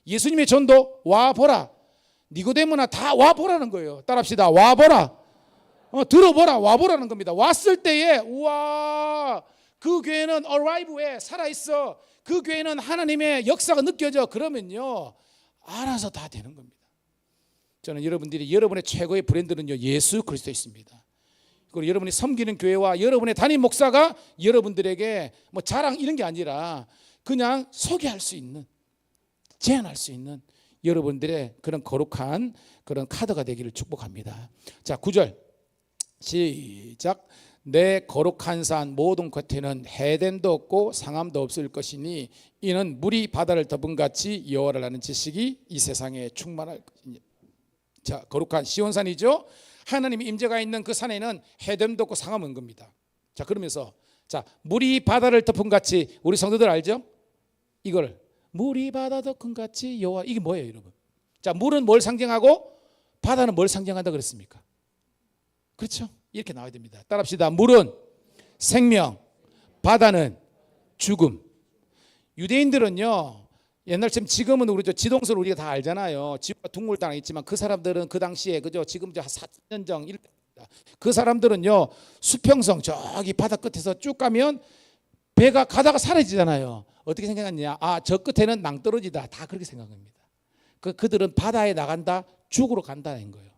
Speaker 1: 예수님의 전도 와보라. 니고데모나 다 와보라는 거예요. 따라합시다. 와보라. 들어보라. 와보라는 겁니다. 왔을 때에 우와, 그 교회는 arrive에 살아있어. 그 교회는 하나님의 역사가 느껴져. 그러면요 알아서 다 되는 겁니다. 저는 여러분의 최고의 브랜드는요 예수 그리스도에 있습니다. 그리고 여러분이 섬기는 교회와 여러분의 담임 목사가 여러분들에게 뭐 자랑 이런 게 아니라 그냥 소개할 수 있는, 제안할 수 있는 여러분들의 그런 거룩한 그런 카드가 되기를 축복합니다. 자, 9절 시작. 내 거룩한 산 모든 겉에는 해됨도 없고 상함도 없을 것이니 이는 물이 바다를 덮은 같이 여호와를 아는 지식이 이 세상에 충만할 것이니. 자, 거룩한 시온산이죠. 하나님의 임재가 있는 그 산에는 해됨도 없고 상함 없는 겁니다. 자, 그러면서 자, 물이 바다를 덮은 같이, 우리 성도들 알죠? 이걸 물이 바다 덮은 같이 여호와, 이게 뭐예요 여러분? 자, 물은 뭘 상징하고 바다는 뭘 상징한다 그랬습니까? 그렇죠? 이렇게 나와야 됩니다. 따라합시다. 물은 생명, 바다는 죽음. 유대인들은요 옛날처럼 지금은 우리죠 지동설 우리가 다 알잖아요. 지구가 둥글 땅 있지만 그 사람들은 그 당시에 그죠 지금 4년 전 그 사람들은요 수평성 저기 바다 끝에서 쭉 가면 배가 가다가 사라지잖아요. 어떻게 생각하느냐? 저 끝에는 낭떠러지다. 다 그렇게 생각합니다. 그들은 바다에 나간다, 죽으러 간다는 거예요.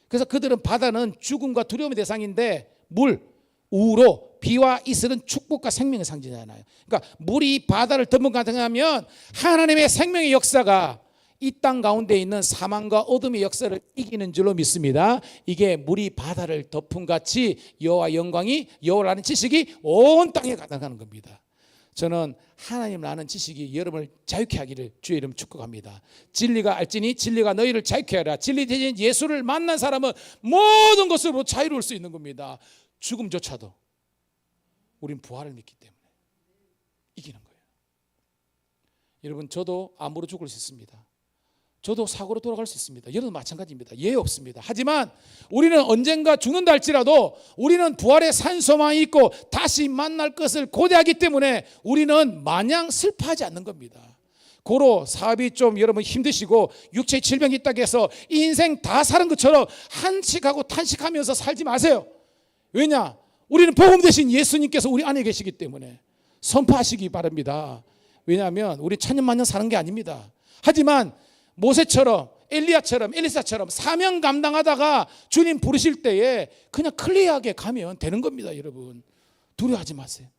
Speaker 1: 그래서 그들은 바다는 죽음과 두려움의 대상인데 물, 우로 비와 이슬은 축복과 생명의 상징이잖아요. 그러니까 물이 바다를 덮은 것 같으면 하나님의 생명의 역사가 이 땅 가운데 있는 사망과 어둠의 역사를 이기는 줄로 믿습니다. 이게 물이 바다를 덮은 같이 여호와 영광이, 여호와를 아는 지식이 온 땅에 가득하는 겁니다. 저는 하나님을 아는 지식이 여러분을 자유케 하기를 주의 이름 축복합니다. 진리가 알지니 진리가 너희를 자유케 하라. 진리 대신 예수를 만난 사람은 모든 것으로 자유로울 수 있는 겁니다. 죽음조차도 우린 부활을 믿기 때문에 이기는 거예요. 여러분, 저도 암으로 죽을 수 있습니다. 저도 사고로 돌아갈 수 있습니다. 여러분 마찬가지입니다. 예외 없습니다. 하지만 우리는 언젠가 죽는다 할지라도 우리는 부활의 산소망이 있고 다시 만날 것을 고대하기 때문에 우리는 마냥 슬퍼하지 않는 겁니다. 고로 사업이 좀 여러분 힘드시고 육체의 질병이 있다고 해서 인생 다 사는 것처럼 한식하고 탄식하면서 살지 마세요. 왜냐? 우리는 복음 대신 예수님께서 우리 안에 계시기 때문에 선포하시기 바랍니다. 왜냐하면 우리 천년만년 사는 게 아닙니다. 하지만 모세처럼 엘리야처럼 엘리사처럼 사명 감당하다가 주님 부르실 때에 그냥 클리어하게 가면 되는 겁니다. 여러분 두려워하지 마세요.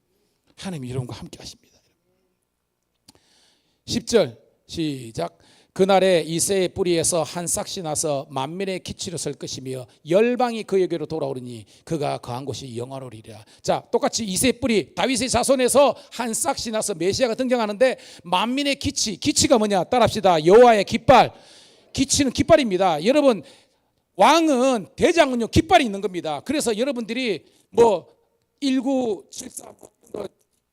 Speaker 1: 하나님이 여러분과 함께 하십니다. 10절 시작. 그날에 이새의 뿌리에서 한 싹이 나서 만민의 기치로 설 것이며 열방이 그에게로 돌아오리니 그가 거한 곳이 영화로리라. 자, 똑같이 이새의 뿌리, 다윗의 자손에서 한 싹이 나서 메시아가 등장하는데 만민의 기치가 뭐냐? 따라합시다. 여호와의 깃발. 기치는 깃발입니다. 여러분, 왕은, 대장은요 깃발이 있는 겁니다. 그래서 여러분들이 뭐 1974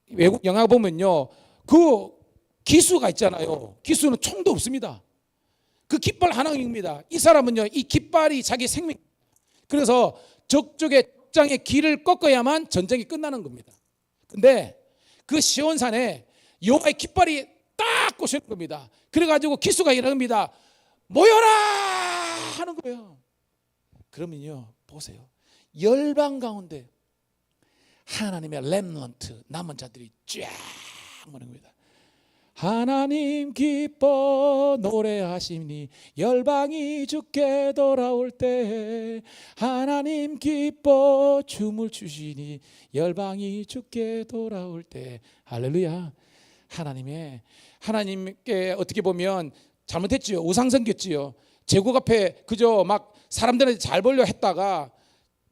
Speaker 1: 외국 영화 보면요 그 기수가 있잖아요. 기수는 총도 없습니다. 그 깃발 하나입니다. 이 사람은요 이 깃발이 자기 생명. 그래서 적적의 적장의 길을 꺾어야만 전쟁이 끝나는 겁니다. 근데 그 시온산에 여호와의 깃발이 딱 꽂히는 겁니다. 그래가지고 기수가 일어납니다. 모여라 하는 거예요. 그러면요 보세요. 열방 가운데 하나님의 렘넌트 남은 자들이 쫙 모는 겁니다. 하나님 기뻐 노래하시니 열방이 주께 돌아올 때 하나님 기뻐 춤을 추시니 열방이 주께 돌아올 때 할렐루야. 하나님께 어떻게 보면 잘못했지요. 우상 섬겼지요. 제국 앞에 그저 막 사람들한테 잘 보려 했다가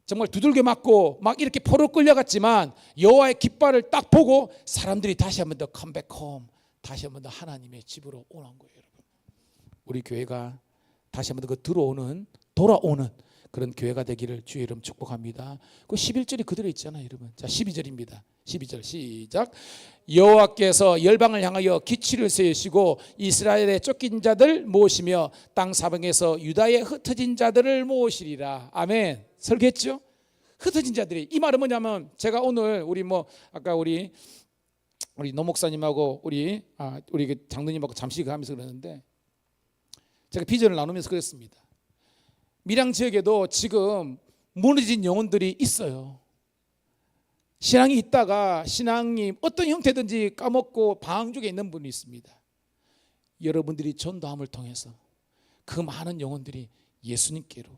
Speaker 1: 정말 두들겨 맞고 막 이렇게 포로 끌려갔지만 여호와의 깃발을 딱 보고 사람들이 다시 한번 더 컴백홈, 다시 한번 더 하나님의 집으로 오는 거예요. 여러분, 우리 교회가 다시 한번 더 돌아오는 그런 교회가 되기를 주의 이름 축복합니다. 그 11절이 그대로 있잖아요, 여러분. 자, 12절입니다. 12절 시작. 여호와께서 열방을 향하여 기치를 세우시고 이스라엘의 쫓긴 자들 모으시며 땅 사방에서 유다의 흩어진 자들을 모으시리라. 아멘. 설계했죠? 흩어진 자들이, 이 말은 뭐냐면, 제가 오늘 아까 우리 노 목사님하고 우리 장로님하고 잠시 가면서 그러는데, 제가 비전을 나누면서 그랬습니다. 밀양 지역에도 지금 무너진 영혼들이 있어요. 신앙이 있다가 신앙이 어떤 형태든지 까먹고 방황 중에 있는 분이 있습니다. 여러분들이 전도함을 통해서 그 많은 영혼들이 예수님께로,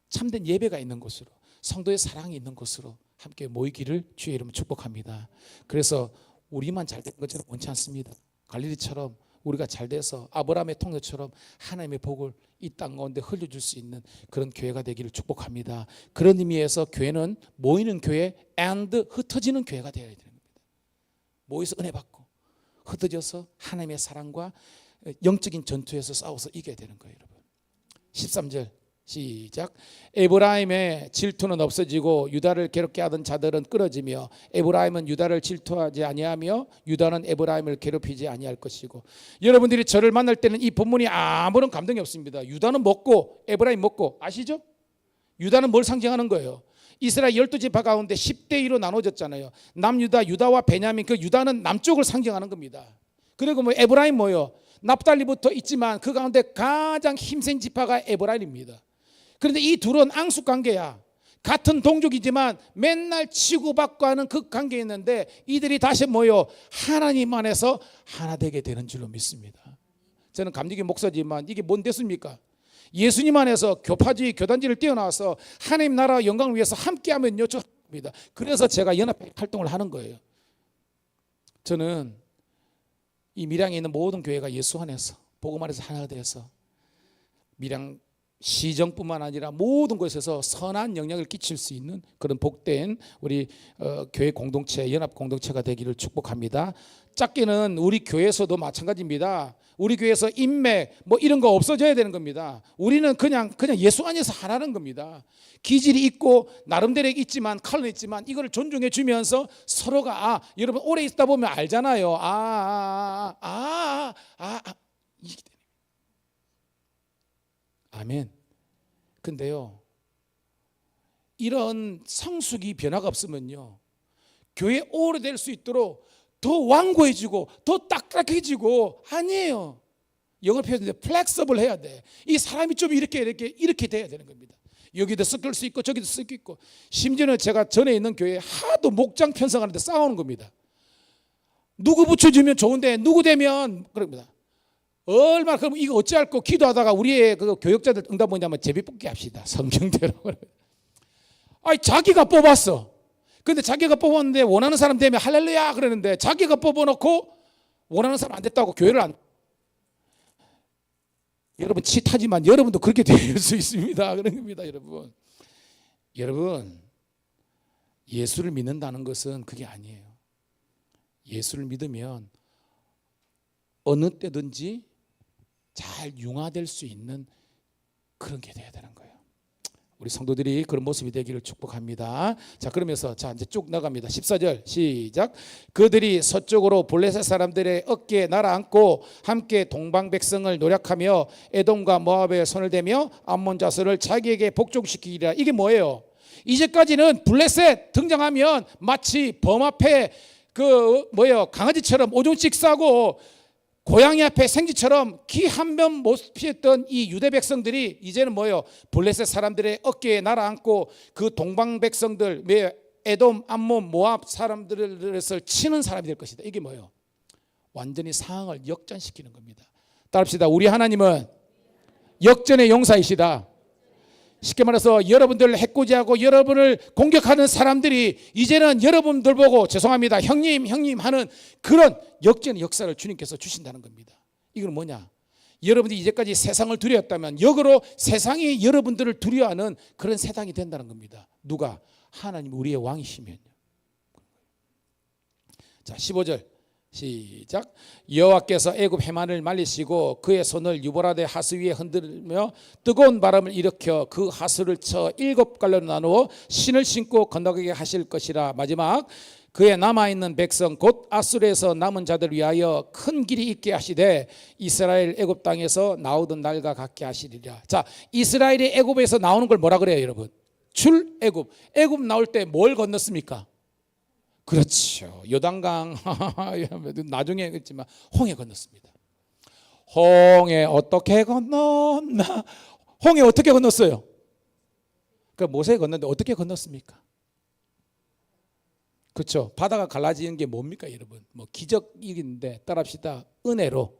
Speaker 1: 참된 예배가 있는 곳으로, 성도의 사랑이 있는 곳으로 함께 모이기를 주의 이름으로 축복합니다. 그래서 우리만 잘 되는 것처럼 원치 않습니다. 갈릴리처럼 우리가 잘 돼서 아브라함의 통로처럼 하나님의 복을 이 땅 가운데 흘려줄 수 있는 그런 교회가 되기를 축복합니다. 그런 의미에서 교회는 모이는 교회 and 흩어지는 교회가 되어야 되는 겁니다. 모여서 은혜 받고 흩어져서 하나님의 사랑과 영적인 전투에서 싸워서 이겨야 되는 거예요, 여러분. 13절 시작. 에브라임의 질투는 없어지고 유다를 괴롭게 하던 자들은 끊어지며 에브라임은 유다를 질투하지 아니하며 유다는 에브라임을 괴롭히지 아니할 것이고. 여러분들이 저를 만날 때는 이 본문이 아무런 감동이 없습니다. 유다는 먹고 에브라임 먹고, 아시죠? 유다는 뭘 상징하는 거예요? 이스라엘 12지파 가운데 10대 1로 나눠졌잖아요. 남유다, 유다와 베냐민, 그 유다는 남쪽을 상징하는 겁니다. 그리고 에브라임 뭐예요? 납달리부터 있지만 그 가운데 가장 힘센 지파가 에브라임입니다. 그런데 이 둘은 앙숙 관계야. 같은 동족이지만 맨날 치고받고 하는 그 관계에 있는데 이들이 다시 모여 하나님 안에서 하나 되게 되는 줄로 믿습니다. 저는 감리교 목사지만 이게 뭔 됐습니까? 예수님 안에서 교파주의, 교단지를 떼어나와서 하나님 나라 영광을 위해서 함께하면 요청합니다. 그래서 제가 연합 활동을 하는 거예요. 저는 이 밀양에 있는 모든 교회가 예수 안에서 복음 안에서 하나가 되어서 밀양 시정뿐만 아니라 모든 곳에서 선한 영향을 끼칠 수 있는 그런 복된 우리 교회 공동체, 연합 공동체가 되기를 축복합니다. 작게는 우리 교회에서도 마찬가지입니다. 우리 교회에서 인맥 이런 거 없어져야 되는 겁니다. 우리는 그냥 예수 안에서 하나는 겁니다. 기질이 있고 나름대로 있지만 칼은 있지만 이거를 존중해 주면서 서로가 여러분 오래 있다 보면 알잖아요. 이게 되네. 아멘. 근데요, 이런 성숙이 변화가 없으면요, 교회 오래될 수 있도록 더 완고해지고 더 딱딱해지고 아니에요. 영어 표현인데 플렉서블 해야 돼. 이 사람이 좀 이렇게 돼야 되는 겁니다. 여기도 섞일 수 있고 저기도 섞일 있고. 심지어는 제가 전에 있는 교회에 하도 목장 편성하는데 싸우는 겁니다. 누구 붙여주면 좋은데 누구 되면 그럽니다. 얼마나. 그럼 이거 어찌할꼬 기도하다가 우리의 그 교역자들 응답 뭐냐면 제비뽑기 합시다. 성경대로. 아니 자기가 뽑았어. 근데 자기가 뽑았는데 원하는 사람 되면 할렐루야 그러는데 자기가 뽑아놓고 원하는 사람 안 됐다고 교회를 안. 여러분 치타지만 여러분도 그렇게 될 수 있습니다. 그런 겁니다. 여러분 예수를 믿는다는 것은 그게 아니에요. 예수를 믿으면 어느 때든지 잘 융화될 수 있는 그런 게 돼야 되는 거예요. 우리 성도들이 그런 모습이 되기를 축복합니다. 자, 그러면서 이제 쭉 나갑니다. 14절 시작. 그들이 서쪽으로 블레셋 사람들의 어깨에 날아앉고 함께 동방 백성을 노력하며 에돔과 모압에 손을 대며 암몬 자손을 자기에게 복종시키리라. 이게 뭐예요? 이제까지는 블레셋 등장하면 마치 범 앞에 강아지처럼 오줌씩 싸고 고양이 앞에 생쥐처럼 기 한 번 못 피했던 이 유대 백성들이 이제는 블레셋 사람들의 어깨에 날아앉고 그 동방 백성들, 에돔, 암몬, 모압 사람들을 치는 사람이 될 것이다. 이게 뭐예요? 완전히 상황을 역전시키는 겁니다. 따릅시다. 우리 하나님은 역전의 용사이시다. 쉽게 말해서 여러분들을 해코지하고 여러분을 공격하는 사람들이 이제는 여러분들 보고 죄송합니다 형님 하는 그런 역전의 역사를 주님께서 주신다는 겁니다. 이건 뭐냐? 여러분들이 이제까지 세상을 두려웠다면 역으로 세상이 여러분들을 두려워하는 그런 세상이 된다는 겁니다. 누가? 하나님 우리의 왕이시면요. 자, 15절 시작. 여호와께서 애굽 해만을 말리시고 그의 손을 유보라데 하수 위에 흔들며 뜨거운 바람을 일으켜 그 하수를 쳐 7갈래로 나누어 신을 신고 건너가게 하실 것이라. 마지막 그의 남아있는 백성 곧 아수르에서 남은 자들 위하여 큰 길이 있게 하시되 이스라엘 애굽 땅에서 나오던 날과 같게 하시리라. 자, 이스라엘이 애굽에서 나오는 걸 뭐라 그래요, 여러분? 출애굽. 애굽 나올 때 뭘 건넜습니까? 그렇죠. 요단강 나중에 했지만 홍해 건넜습니다. 홍해 어떻게 건넜나? 홍해 어떻게 건넜어요? 그 모세 건넜는데 어떻게 건넜습니까? 그렇죠. 바다가 갈라지는 게 뭡니까, 여러분? 뭐 기적이긴데 따라합시다. 은혜로.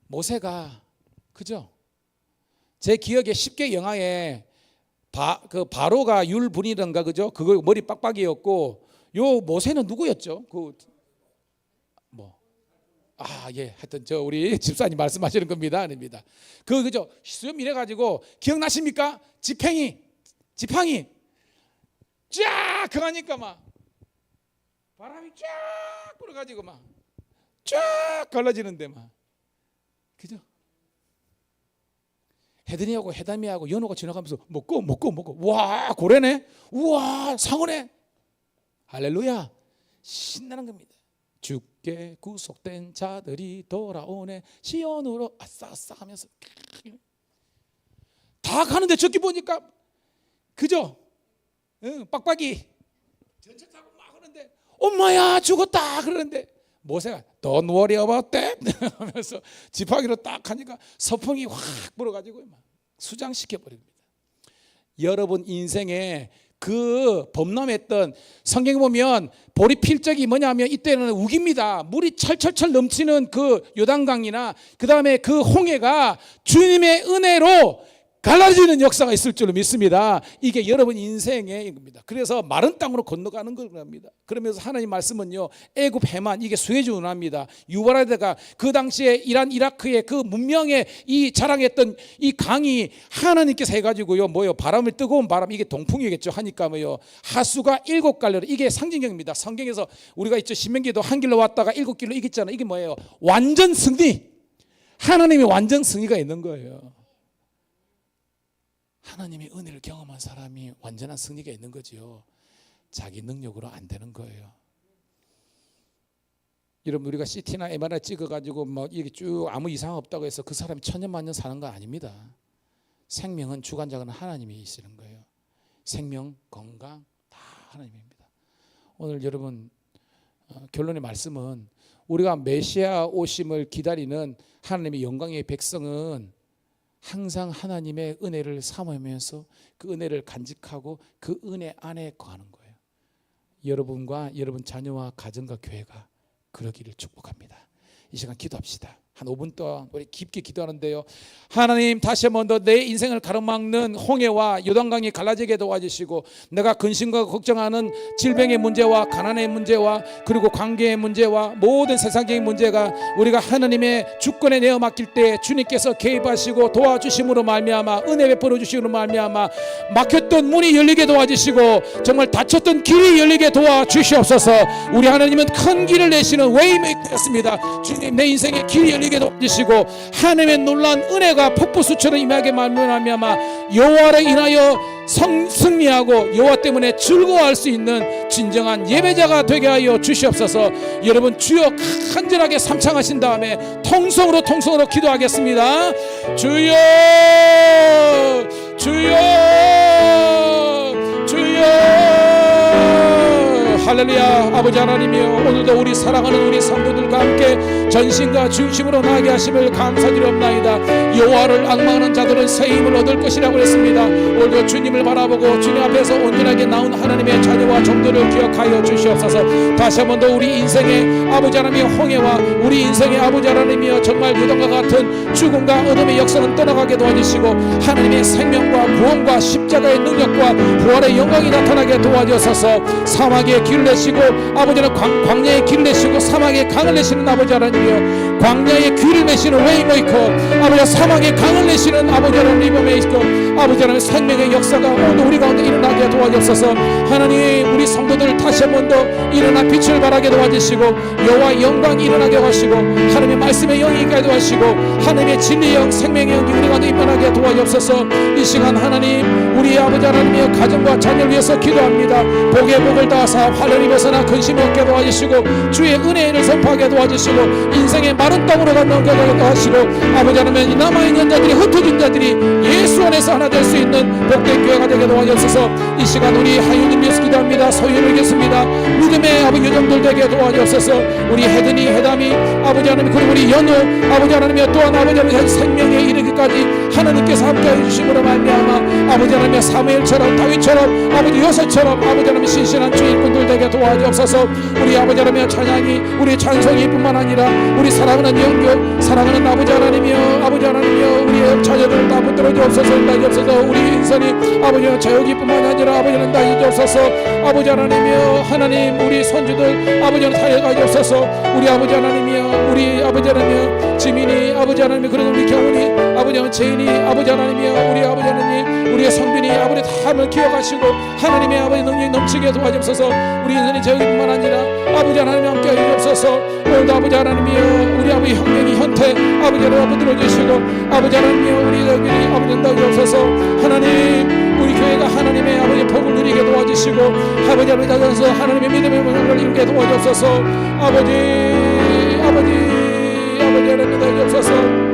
Speaker 1: 모세가 그죠? 제 기억에 10개 영화에 바로가 율분이던가 그죠? 그거 머리 빡빡이었고 요 모세는 누구였죠? 예, 하여튼 저 우리 집사님 말씀하시는 겁니다, 아닙니다. 그죠? 수염 이래 가지고 기억나십니까? 지팡이 쫙 그러니까 막 바람이 쫙 불어가지고 막 쫙 갈라지는데 막 그죠? 헤드니하고 헤다미하고 연호가 지나가면서 먹고 와 고래네, 우와 상어네, 할렐루야 신나는 겁니다. 주께 구속된 자들이 돌아오네 시온으로 아싸 하면서 다 가는데 저기 보니까 그죠? 빡빡이 전차 타고 막 그러는데 엄마야 죽었다 그러는데 모세가 Don't worry about that 하면서 지팡이로 딱 하니까 서풍이 확 불어가지고 막 수장시켜 버립니다. 여러분 인생에 그 범람했던 성경에 보면 보리 필적이 뭐냐면 이때는 우깁니다. 물이 철철철 넘치는 그 요단강이나 그 다음에 그 홍해가 주님의 은혜로 갈라지는 역사가 있을 줄로 믿습니다. 이게 여러분 인생의 겁니다. 그래서 마른 땅으로 건너가는 겁니다. 그러면서 하나님 말씀은요, 애굽 해만 이게 수에즈 운하입니다. 유브라데가 그 당시에 이라크의 그 문명의 이 자랑했던 이 강이 하나님께서 해가지고요, 바람을 뜨거운 바람 이게 동풍이겠죠 하니까 하수가 7갈래로 이게 상징적입니다. 성경에서 우리가 있죠 신명기도 한 길로 왔다가 7길로 이겼잖아요. 이게 뭐예요? 완전 승리. 하나님의 완전 승리가 있는 거예요. 하나님의 은혜를 경험한 사람이 완전한 승리가 있는 거죠. 자기 능력으로 안 되는 거예요. 여러분 우리가 CT나 MRI 찍어가지고 이게 쭉 아무 이상 없다고 해서 그 사람이 천년만년 사는 거 아닙니다. 생명은 주관자는 하나님이 있으는 거예요. 생명, 건강 다 하나님입니다. 오늘 여러분 결론의 말씀은 우리가 메시아 오심을 기다리는 하나님의 영광의 백성은 항상 하나님의 은혜를 사모하면서 그 은혜를 간직하고 그 은혜 안에 거하는 거예요. 여러분과 여러분 자녀와 가정과 교회가 그러기를 축복합니다. 이 시간 기도합시다. 한 5분 동안 우리 깊게 기도하는데요, 하나님 다시 한번 더 내 인생을 가로막는 홍해와 요단강이 갈라지게 도와주시고 내가 근심과 걱정하는 질병의 문제와 가난의 문제와 그리고 관계의 문제와 모든 세상적인 문제가 우리가 하나님의 주권에 내어 맡길 때 주님께서 개입하시고 도와주심으로 말미암아 은혜 베풀어 주심으로 말미암아 막혔던 문이 열리게 도와주시고 정말 닫혔던 길이 열리게 도와주시옵소서. 우리 하나님은 큰 길을 내시는 웨이메이커였습니다. 주님 내 인생의 길이 열리게 도와주시고 하나님의 놀라운 은혜가 폭포수처럼 임하게 말미암아 여호와를 인하여 승리하고 여호와 때문에 즐거워할 수 있는 진정한 예배자가 되게 하여 주시옵소서. 여러분 주여 간절하게 삼창하신 다음에 통성으로 기도하겠습니다. 주여 할렐루야. 아버지 하나님이여, 오늘도 우리 사랑하는 우리 성도들과 함께 전심과 중심으로 나아가게 하심을 감사드리옵나이다. 여호와를 앙망하는 자들은 새 힘을 얻을 것이라고 했습니다. 오늘도 주님을 바라보고 주님 앞에서 온전하게 나온 하나님의 자녀와 종들을 기억하여 주시옵소서. 다시 한 번 더 우리 인생의 아버지 하나님의 홍해와 우리 인생의 아버지 하나님이여 정말 요단과 같은 죽음과 어둠의 역사는 떠나가게 도와주시고 하나님의 생명과 구원과 십자가의 능력과 부활의 영광이 나타나게 도와주셔서 사막에 길을 내시고 아버지는 광야에 길을 내시고 사막에 강을 내시는 아버지 하나님이여 광야에 길을 내시는 웨이메이커 아버지 사막에 강을 내시는 아버지 하나님 리버메이커 아버지 하나님 생명의 역사가 오늘 우리 가운데 일어나게 도와주셔서 하나님 우리 성도들 다시 한 번 더 일어나 빛을 발하게 도와주시고 여호와의 영광이 일어나게 하시고 하나님의 말씀의 영이 있게 하시고 하나님의 진리의 영 생명의 영이 우리 가운데 임하게 도와주옵소서. 이 시간 하나님 우리 아버지 하나님의 가정과 자녀를 위해서 기도합니다. 복의 복을 다하사 환난이 벗어나 근심이 없게 도와주시고 주의 은혜를 선포하게 도와주시고 인생의 마른 땅으로 건너가게 도와주시고 아버지 하나님 남아있는 자들이 흩어진 자들이 예수 안에서 하나 될 수 있는 복된 교회가 되게 도와주옵소서. 이 시간 우리 하윤님 위해서 기도합니다. 소유를 겠습니다. 믿음의 아버지 요정들 되게 도와주옵소서. 우리 해든이 해담이 아버지 하나님 그리고 우리 연우 아버지 하나님의 또한 아버지 하나님의 생명에 이르기까지 하나님께서 함께해 주심으로 말미암아 아버지 하나님의 사무엘처럼 다윗처럼 아버지 요셉처럼 아버지 하나님의 신실한 주 일꾼들 되게 도와주옵소서. 우리 아버지 하나님의 찬양이 우리 찬송이 뿐만 아니라 우리 사랑하는 영교 사랑하는 아버지 하나님이여 아버지 하나님이여 우리의 자녀들을 다 붙들어 주옵소서. 주옵소서. 우리 인선이 아버지는 자유기뿐만 아니라 아버지는 다 주옵소서. 아버지 하나님이여 하나님 우리 손주들 아버지는 다해가 주옵소서. 우리 아버지 하나님이여 우리 아버지 하나님이여 지민이 아버지 하나님 그리고 우리 경훈이 아버지 하나님 제인이 아버지 하나님이여 우리 아버지 하나님 우리의 성빈이 아버지 다 한번 기억하시고 하나님의 아버지 능력이 넘치게 도와주옵소서. 우리 인선이 자유기뿐만 아니라 아버지 하나님 함께 하옵소서. 오늘도 아버지 하나님이여 우리 아버지 형명이 현태 아버지 하나님 들어주시고 아버지 하나님이여 우리 여기 아버지 도와주옵소서. 하나님 우리 교회가 하나님의 아버지 복을 누리게 도와주시고 아버지 하나님 다져서 하나님의 믿음의 문을 이루게 도와주옵소서. 아버지 하나님 도와주옵소서.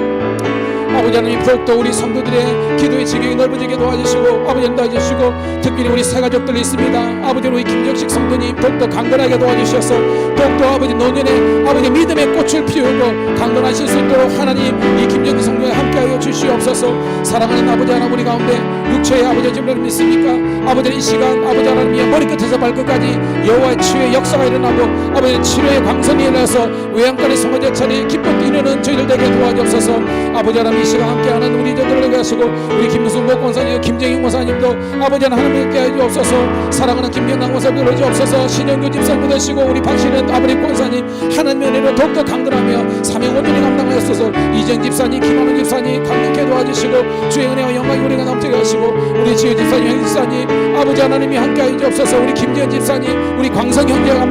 Speaker 1: 아버지 하나님 더욱더 우리 성도들의 기도의 지경이 넓어지게 도와주시고 아버지 하나님 도와주시고 특별히 우리 새 가족들 있습니다. 아버지 우리 김정식 성도님 더욱더 강건하게 도와주셔서 더욱더 아버지 노년에 아버지 믿음의 꽃을 피우고 강건하실 수 있도록 하나님 이 김정식 성도에 함께하여 주시옵소서. 사랑하는 아버지 하나님 우리 가운데 육체의 아버지 주님을 믿습니까? 아버지 이 시간 아버지 하나님의 머리끝에서 발끝까지 여호와의 치유의 역사가 일어나고 아버지 치료의 광선이 일어나서 외양간의 성화제 차례 기쁨 이루는 저희들 되게 도와주옵소서. 아버지 하나님 이 시간 함께하는 우리 저들을 하시고 우리 김무순 목권사님 김정희 목사님도 아버지 하나님 함께 해주옵소서. 사랑하는 김경남 목사님 들어주옵소서. 신영규 집사님 되시고 우리 박신은 아버지 권사님 하나님의 은혜로 더욱더 강건하며 사명 온전히 감당하였소서. 이정 집사님 김원우 집사님 강력히 도와주시고 주의 은혜와 영광이 우리가 넘치게 하시고 우리 지혜 집사님 형 집사님 아버지 하나님이 함께 해주옵소서. 우리 김재현 집사님 우리 광성 형제가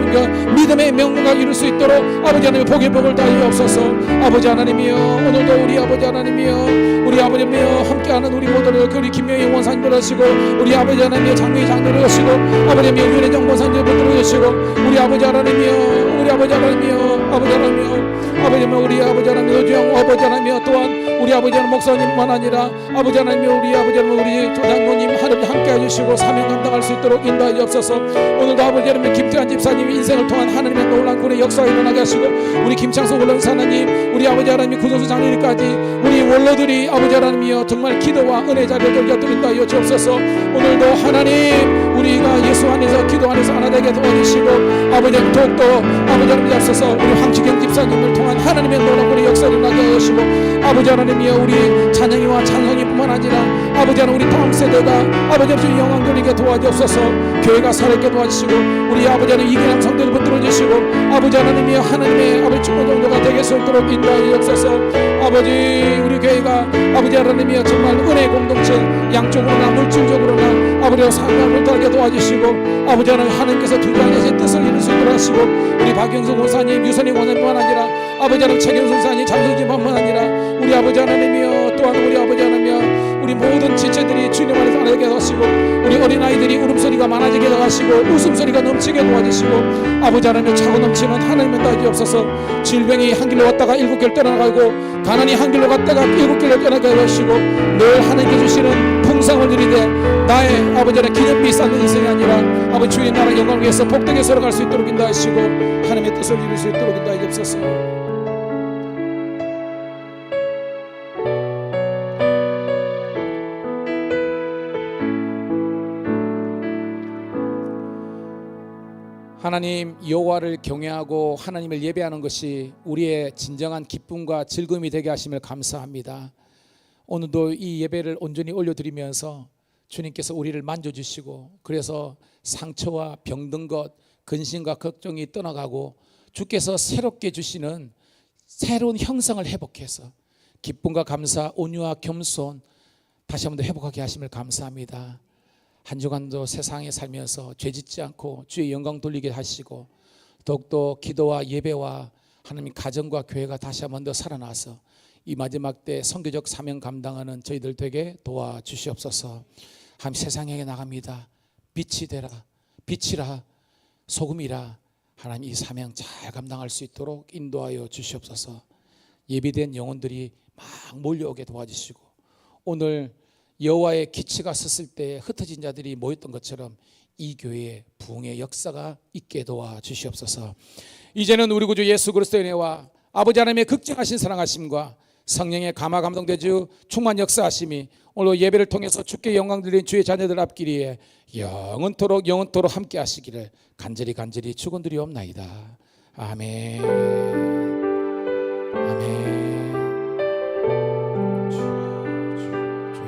Speaker 1: 믿음의 명문가 이룰 수 있도록 아버지 하나님의 복의 복을 다하옵소서. 아버지 하나님이여 오늘도 우리 아버지 하나님이여 우리 아버지 하나님이여 함께하는 우리 모두를 우리 김명희 원사님을 하시고 우리 아버지 하나님이여 장명희 장로를 하시고 아버지 하나님이여 윤혜정 원사님을 붙들어 주시고 우리 아버지 하나님이여 우리 아버지 하나님이여 아버지 하나님이여 아버지 하나님 우리 아버지 하나님 노주영 아버지 하나님이여 또한 우리 아버지 하나님 목사님만 아니라 아버지 하나님이여 우리 아버지 하나님 우리 조장로님 하나님 함께 해주시고 사명 감당할 수 있도록 인도해 주옵소서. 오늘도 아버지 하나님 김태환 집사님의 인생을 통한 하나님의 놀라운 군의 역사가 일어나게 하시고 우리 김창수 원로사 하나님 우리 아버지 하나님 구성수 장로님까지 우리 원로들이 아버지 하나님이여 정말 기도와 은혜 자리를 곁들인다 하여 주옵소서. 오늘도 하나님 우리가 예수 안에서 기도 안에서 하나 되게 도와주시고 아버지 하나님 더욱더 아버지 하나님 앞서서 우리 황치경 집사님을 통한 하나님의 놀라운 군의 역사를 일어나게 하시고 아버지 하나님이여 우리 찬양이와 찬송이뿐만 아니라 아버지 하나님 우리 다음 세대가 아버지 하나님 영광 돌리게 도와주옵소서. 교회가 살아있게 도와주시고 우리 아버지 하나님 이기남 성도를 붙들어 주시고 아버지 하나님이여 하나님의 아버지 축복 정도가 되게 수 있도록 인도하여 주옵소서. 아버지 우리 교회가 아버지 하나님이여 정말 은혜의 공동체 양쪽으로나 물질적으로나 아버지와 상관을 달게 도와주시고 아버지 하나님께서 두장하신 뜻을 이룰 수 있도록 하시고 우리 박영수 권사님 유선희 권사님뿐만 아니라 아버지 하나님 최경수 권사님 장성진뿐만 아니라 우리 아버지 하나님이여 또한 우리 아버지 하나님이여 우리 모든 지체들이 주님 안에서 하나되게 하시고 우리 어린아이들이 울음소리가 많아지게 하시고 웃음소리가 넘치게 도와주시고 아버지 하나님의 차고 넘치는 하나님의 딸이 없어서 질병이 한 길로 왔다가 일곱 길로 떠나가고 가난이 한 길로 갔다가 일곱 길로 떠나게 하시고 늘 하나님께 주시는 풍성을 누리되 나의 아버지 하나님 기념비 쌓는 인생이 아니라 아버지 주의 나라 영광을 위해서 복되게 살아갈 수 있도록 인도하시고 하나님의 뜻을 이룰 수 있도록 인도하옵소서. 하나님 여호와를 경외하고 하나님을 예배하는 것이 우리의 진정한 기쁨과 즐거움이 되게 하심을 감사합니다. 오늘도 이 예배를 온전히 올려드리면서 주님께서 우리를 만져주시고, 그래서 상처와 병든 것, 근심과 걱정이 떠나가고 주께서 새롭게 주시는 새로운 형상을 회복해서 기쁨과 감사, 온유와 겸손 다시 한번 더 회복하게 하심을 감사합니다. 한 주간도 세상에 살면서 죄짓지 않고 주의 영광 돌리게 하시고, 더욱더 기도와 예배와 하나님 가정과 교회가 다시 한번 더 살아나서 이 마지막 때 선교적 사명 감당하는 저희들 되게 도와주시옵소서. 하나님 세상에 나갑니다. 빛이 되라, 빛이라, 소금이라. 하나님 이 사명 잘 감당할 수 있도록 인도하여 주시옵소서. 예비된 영혼들이 막 몰려오게 도와주시고, 오늘 여호와의 기치가 섰을 때 흩어진 자들이 모였던 것처럼 이 교회에 부흥의 역사가 있게 도와주시옵소서. 이제는 우리 구주 예수 그리스도의 은혜와 아버지 하나님의 극진하신 사랑하심과 성령의 감화 감동되주 충만 역사하심이 오늘 예배를 통해서 주께 영광 드린 주의 자녀들 앞길이에 영원토록 함께 하시기를 간절히 축원드리옵나이다. 아멘. 아멘.